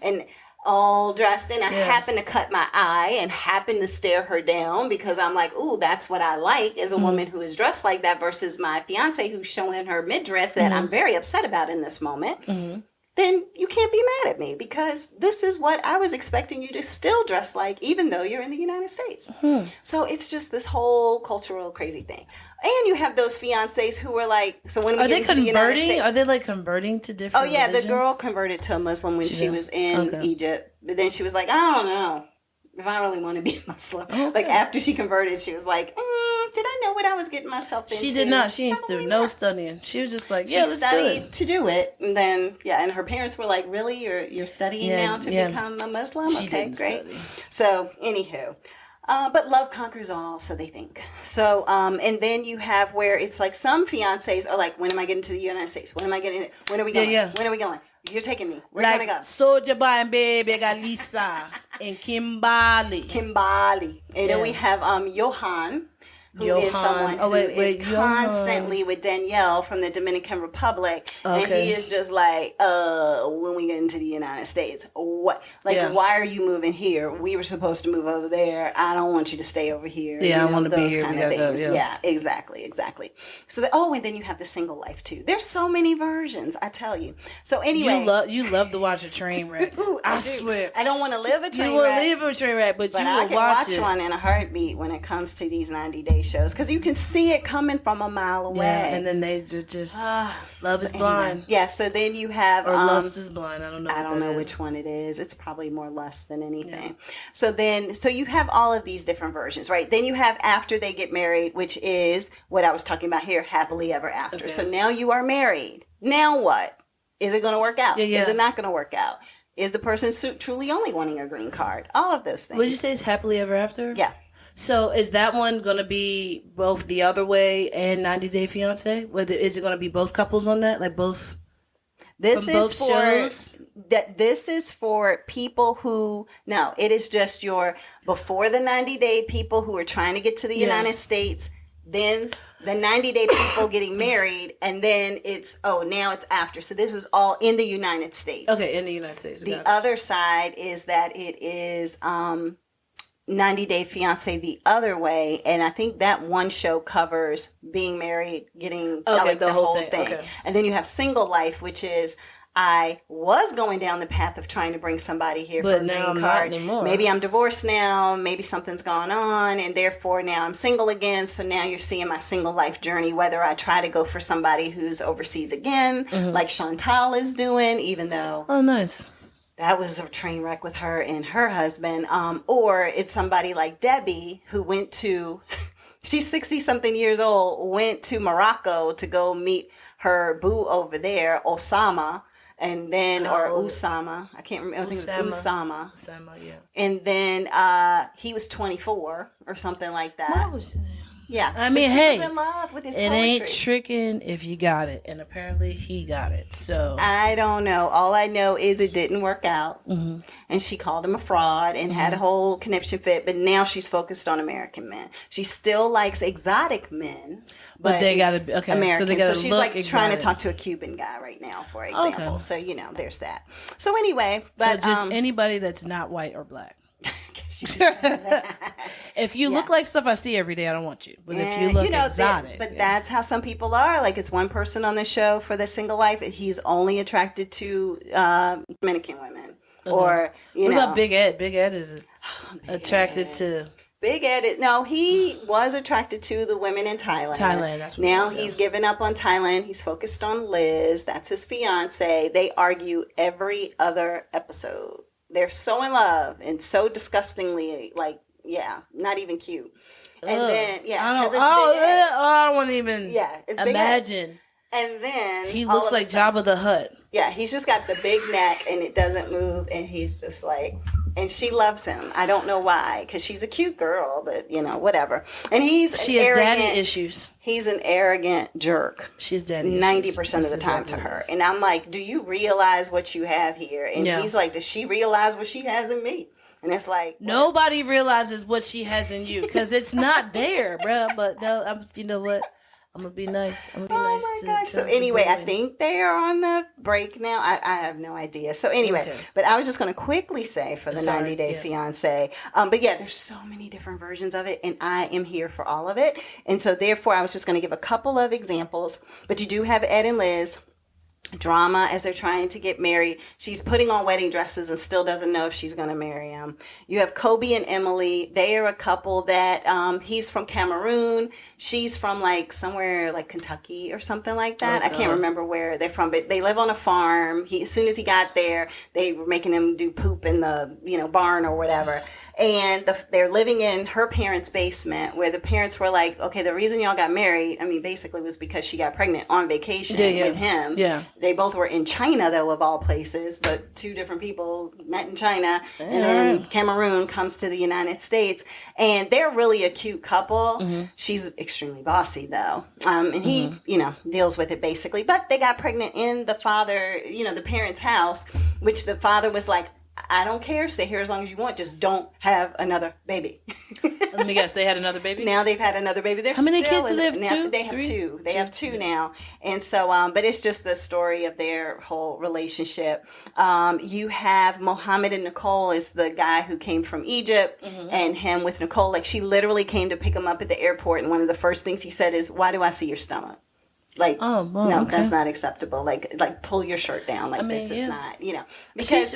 and all dressed in, I happen to cut my eye and happen to stare her down because I'm like, ooh, that's what I like, is a woman who is dressed like that, versus my fiance who's showing her midriff that I'm very upset about in this moment. Then you can't be mad at me, because this is what I was expecting you to still dress like, even though you're in the United States. So it's just this whole cultural crazy thing. And you have those fiancés who are like, so when we get into the United States, are they like converting to different religions? The girl converted to a Muslim when she was in Egypt. But then she was like, I don't know if I really want to be a Muslim. Like after she converted, she was like, did I know what I was getting myself into? She did not. She ain't do no studying. She was just like, let's studied do it. to do it. And then, and her parents were like, really? You're studying now to become a Muslim? She didn't study. So, anywho. But love conquers all, so they think. So, and then you have where it's like some fiancés are like, when am I getting to the United States? When am I getting? When are we going? Yeah. When are we going? You're taking me. We're like gonna go. Soldier Boy and Baby got Lisa and Kimberly. And then we have Johan, who is someone who is constantly with Danielle from the Dominican Republic. Okay. And he is just like, when we get into the United States, what? Like, why are you moving here? We were supposed to move over there. I don't want you to stay over here. Yeah, I want to be here. Kind of things. Yeah, exactly. So, and then you have the single life, too. There's so many versions, I tell you. So, anyway. You love to watch a train wreck. I swear. I don't want to live a train wreck. You want to live a train wreck, but you will watch it. I can watch one in a heartbeat when it comes to these 90-day shows, because you can see it coming from a mile away. Yeah, and then they just Love is Blind. Anyway. Yeah, so then you have Lust is Blind. I don't know. I don't know which one it is. It's probably more lust than anything. Yeah. So you have all of these different versions, right? Then you have after they get married, which is what I was talking about here, happily ever after. Okay. So now you are married. Now what? Is it going to work out? Yeah. Is it not going to work out? Is the person truly only wanting a green card? All of those things. Would you say it's happily ever after? Yeah. So is that one going to be both The Other Way and 90 Day Fiancé? Is it going to be both couples on that? Like both? This is for people who, no, it is just your before the 90-day people who are trying to get to the United States, then the 90-day people getting married, and then now it's after. So this is all in the United States. Okay, in the United States. The other side is that it is 90 Day Fiancé the other way, and I think that one show covers being married, getting the whole thing. Okay. And then you have Single Life, which is I was going down the path of trying to bring somebody here for a green card. Not anymore. Maybe I'm divorced now, maybe something's gone on, and therefore now I'm single again. So now you're seeing my single life journey, whether I try to go for somebody who's overseas again, like Chantal is doing, even though nice. That was a train wreck with her and her husband. Or it's somebody like Debbie who went to, she's 60-something years old, went to Morocco to go meet her boo over there, Osama. And then, or Usama, I can't remember. I think it was Usama. Usama, yeah. And then he was 24 or something like that. Yeah. I mean, hey, he was in love with his it poetry. Ain't tricking if you got it. And apparently he got it. So I don't know. All I know is it didn't work out. Mm-hmm. And she called him a fraud and had a whole conniption fit. But now she's focused on American men. She still likes exotic men. But they got to be American. So they got to she's look like exotic. Trying to talk to a Cuban guy right now, for example. Okay. So, there's that. So anyway. But so just anybody that's not white or black. If you look like stuff I see every day, I don't want you. But if you look exotic. That's how some people are. Like, it's one person on the show for the single life. He's only attracted to Dominican women. Mm-hmm. Or, what about Big Ed? Big Ed is attracted to... Big Ed, he was attracted to the women in Thailand. That's what now he's given up on Thailand. He's focused on Liz. That's his fiance. They argue every other episode. They're so in love and so disgustingly, not even cute. And then, I don't want to even imagine. And then he looks like Jabba the Hutt. Yeah, he's just got the big neck and it doesn't move, and he's just like, and she loves him. I don't know why, because she's a cute girl, but whatever. And she has daddy issues. He's an arrogant jerk. She's daddy 90% of the time to her. And I'm like, do you realize what you have here? And he's like, does she realize what she has in me? And it's like, nobody realizes what she has in you because it's not there, bro. But no, you know what? I'm going to be nice. Oh my gosh. So anyway, I think they are on the break now. I have no idea. So anyway, but I was just going to quickly say for the 90 Day Fiancé. But there's so many different versions of it, and I am here for all of it. And so therefore, I was just going to give a couple of examples. But you do have Ed and Liz. Drama as they're trying to get married. She's putting on wedding dresses and still doesn't know if she's going to marry him. You have Kobe and Emily. They are a couple that he's from Cameroon. She's from somewhere like Kentucky or something like that. I can't remember where they're from, but they live on a farm. As soon as he got there, they were making him do poop in the barn or whatever. And they're living in her parents' basement, where the parents were like, okay, the reason y'all got married, basically was because she got pregnant on vacation with him. Yeah. They both were in China, though, of all places, but two different people met in China, and then Cameroon comes to the United States, and they're really a cute couple. She's extremely bossy, though, and he, deals with it basically. But they got pregnant in the the parents' house, which the father was like, I don't care. Stay here as long as you want. Just don't have another baby. Let me guess. They had another baby? Now they've had another baby. How many kids do they have? Two? They have two. They have two now. And so, but it's just the story of their whole relationship. You have Mohammed and Nicole is the guy who came from Egypt, and him with Nicole. Like, she literally came to pick him up at the airport, and one of the first things he said is, "Why do I see your stomach?" Like, that's not acceptable. Like pull your shirt down. Like, this is not, Because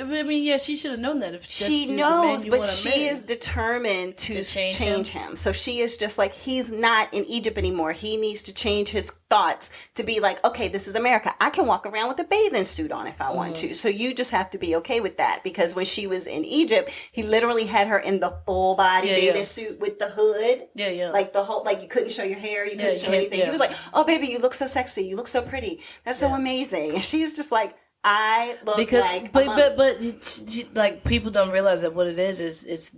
she should have known that if she knows, but she is determined to change him. So she is just like, he's not in Egypt anymore. He needs to change his thoughts to be like, okay, this is America. I can walk around with a bathing suit on if I want to. So you just have to be okay with that. Because when she was in Egypt, he literally had her in the full body bathing suit with the hood. Like the whole, like you couldn't show your hair, you couldn't show anything. He was like, oh baby, you look so sexy, you look so pretty, that's so amazing. And she was just like, I look like but people don't realize that what it is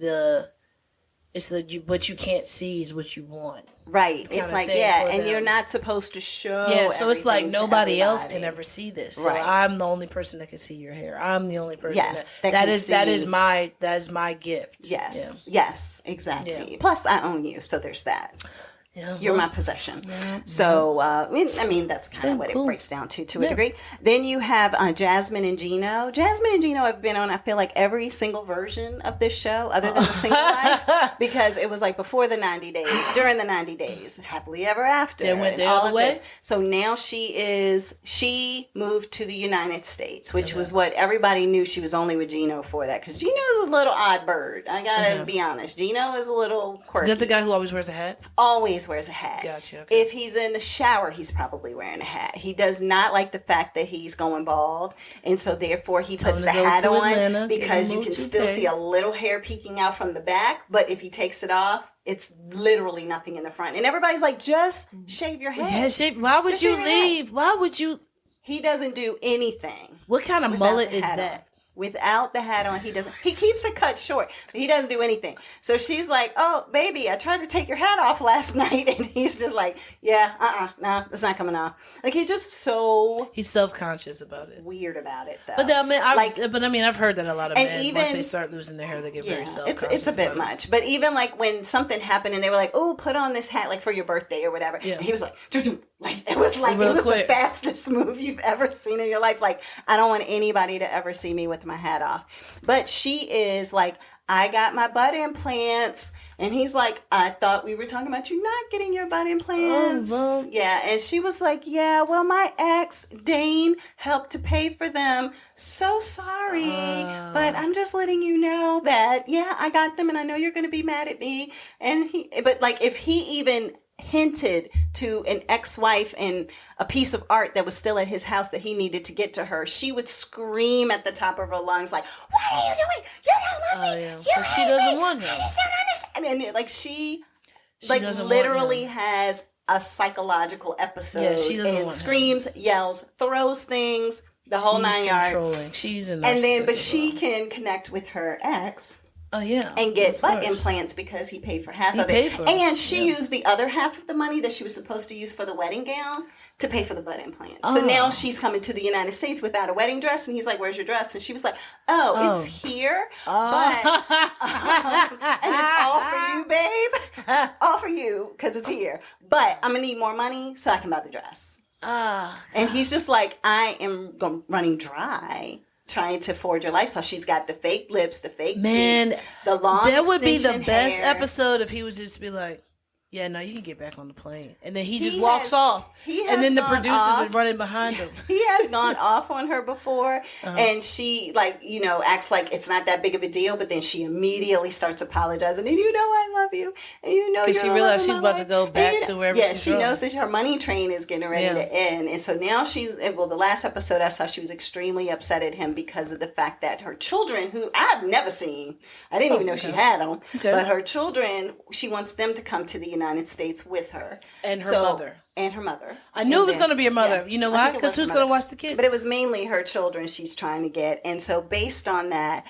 what you can't see is what you want. Right. It's like, and you're not supposed to show. Yeah, so it's like nobody else can ever see this. So I'm the only person that can see your hair. I'm the only person that is my gift. Yes. Yeah. Yes, exactly. Yeah. Plus I own you, so there's that. Yeah, you're my possession. Yeah, so, I mean, that's kind of what it breaks down to a degree. Then you have Jasmine and Gino. Jasmine and Gino have been on, I feel like, every single version of this show other than The Single Life, because it was like before the 90 days, during the 90 days, happily ever after. They went the other way? So now she moved to the United States, which was what everybody knew she was only with Gino for that, because Gino is a little odd bird. I gotta be honest. Gino is a little quirky. Is that the guy who always wears a hat? Always wears a hat. Gotcha. Okay. If he's in the shower, he's probably wearing a hat. He does not like the fact that he's going bald, and so therefore he puts the hat on Atlanta, because you can still see a little hair peeking out from the back, but if he takes it off, it's literally nothing in the front. And everybody's like, just shave your head. Yeah, shave. Why would you leave? Why would you? He doesn't do anything. What kind of mullet is that? Without the hat on, he keeps it cut short, but he doesn't do anything. So she's like, oh baby, I tried to take your hat off last night, and he's just like, no, it's not coming off. Like, he's just he's self-conscious about it, weird about it though. But I've heard that a lot of men, even once they start losing their hair, they get very self-conscious. It's a bit much. But even like when something happened and they were like, oh, put on this hat like for your birthday or whatever, and he was like, it was the fastest move you've ever seen in your life. Like, I don't want anybody to ever see me with my hat off. But she is like, I got my butt implants, and he's like, I thought we were talking about you not getting your butt implants. Yeah, and she was like, yeah, well, my ex Dane helped to pay for them. So sorry, but I'm just letting you know that I got them, and I know you're going to be mad at me. And if he even hinted to an ex-wife and a piece of art that was still at his house that he needed to get to her, she would scream at the top of her lungs like, what are you doing? You don't love me. She doesn't want him. I just don't understand. And she literally has a psychological episode. Yeah, she doesn't want screams, yells, throws things, the whole 9 yards. Controlling. She's a narcissist. But she can connect with her ex. Oh, yeah. And get butt implants because he paid for half of it. And she used the other half of the money that she was supposed to use for the wedding gown to pay for the butt implants. So now she's coming to the United States without a wedding dress. And he's like, where's your dress? And she was like, it's here. But, and it's all for you, babe. It's all for you because it's here. But I'm going to need more money so I can buy the dress. And he's just like, I am running dry, trying to forge her lifestyle. She's got the fake lips, the fake cheeks, the long that would be the best hair. Episode if he would just be like, yeah, no, you can get back on the plane. And then he just walks off. And then the producers are running behind him. He has gone off on her before. And she, acts like it's not that big of a deal. But then she immediately starts apologizing. And I love you. And because she realized she's about to go back to wherever she's from. Yeah, she knows that her money train is getting ready to end. And so now the last episode, I saw she was extremely upset at him because of the fact that her children, who I've never seen, I didn't even know she had them, but her children, she wants them to come to the United United States with her. And her mother. And her mother. I knew it was going to be a mother. Yeah, you know why? Because who's going to watch the kids? But it was mainly her children she's trying to get. And so based on that,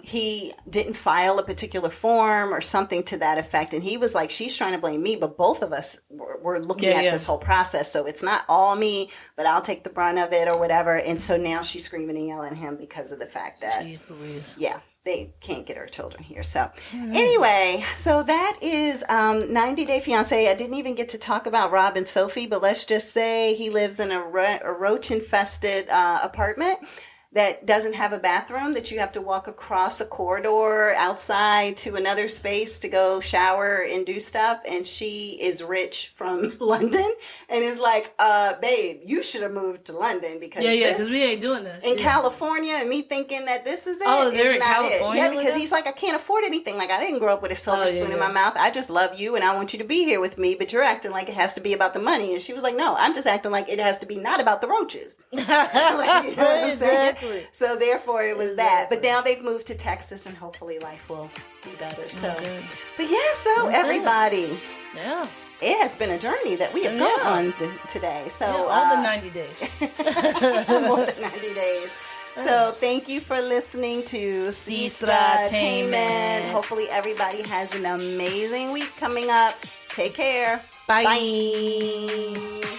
he didn't file a particular form or something to that effect. And he was like, she's trying to blame me, but both of us were looking at this whole process. So it's not all me, but I'll take the brunt of it or whatever. And so now she's screaming and yelling at him because of the fact that... Jeez Louise. Yeah. They can't get her children here. So anyway, so that is 90 Day Fiancé. I didn't even get to talk about Rob and Sophie, but let's just say he lives in a roach-infested apartment that doesn't have a bathroom, that you have to walk across a corridor outside to another space to go shower and do stuff. And she is rich from London and is like, babe, you should have moved to London because because we ain't doing this. In California, and me thinking that this is it. Oh, they're in California? Yeah, because he's like, I can't afford anything. Like, I didn't grow up with a silver spoon in my mouth. I just love you and I want you to be here with me, but you're acting like it has to be about the money. And she was like, no, I'm just acting like it has to be not about the roaches. Like, you know what I'm saying? So therefore it was that. But now they've moved to Texas and hopefully life will be better. So, but yeah, so everybody. Yeah. It has been a journey that we have gone on today. So all the 90 days. More than 90 days. So thank you for listening to Sestra-Tainment. Hopefully everybody has an amazing week coming up. Take care. Bye. Bye.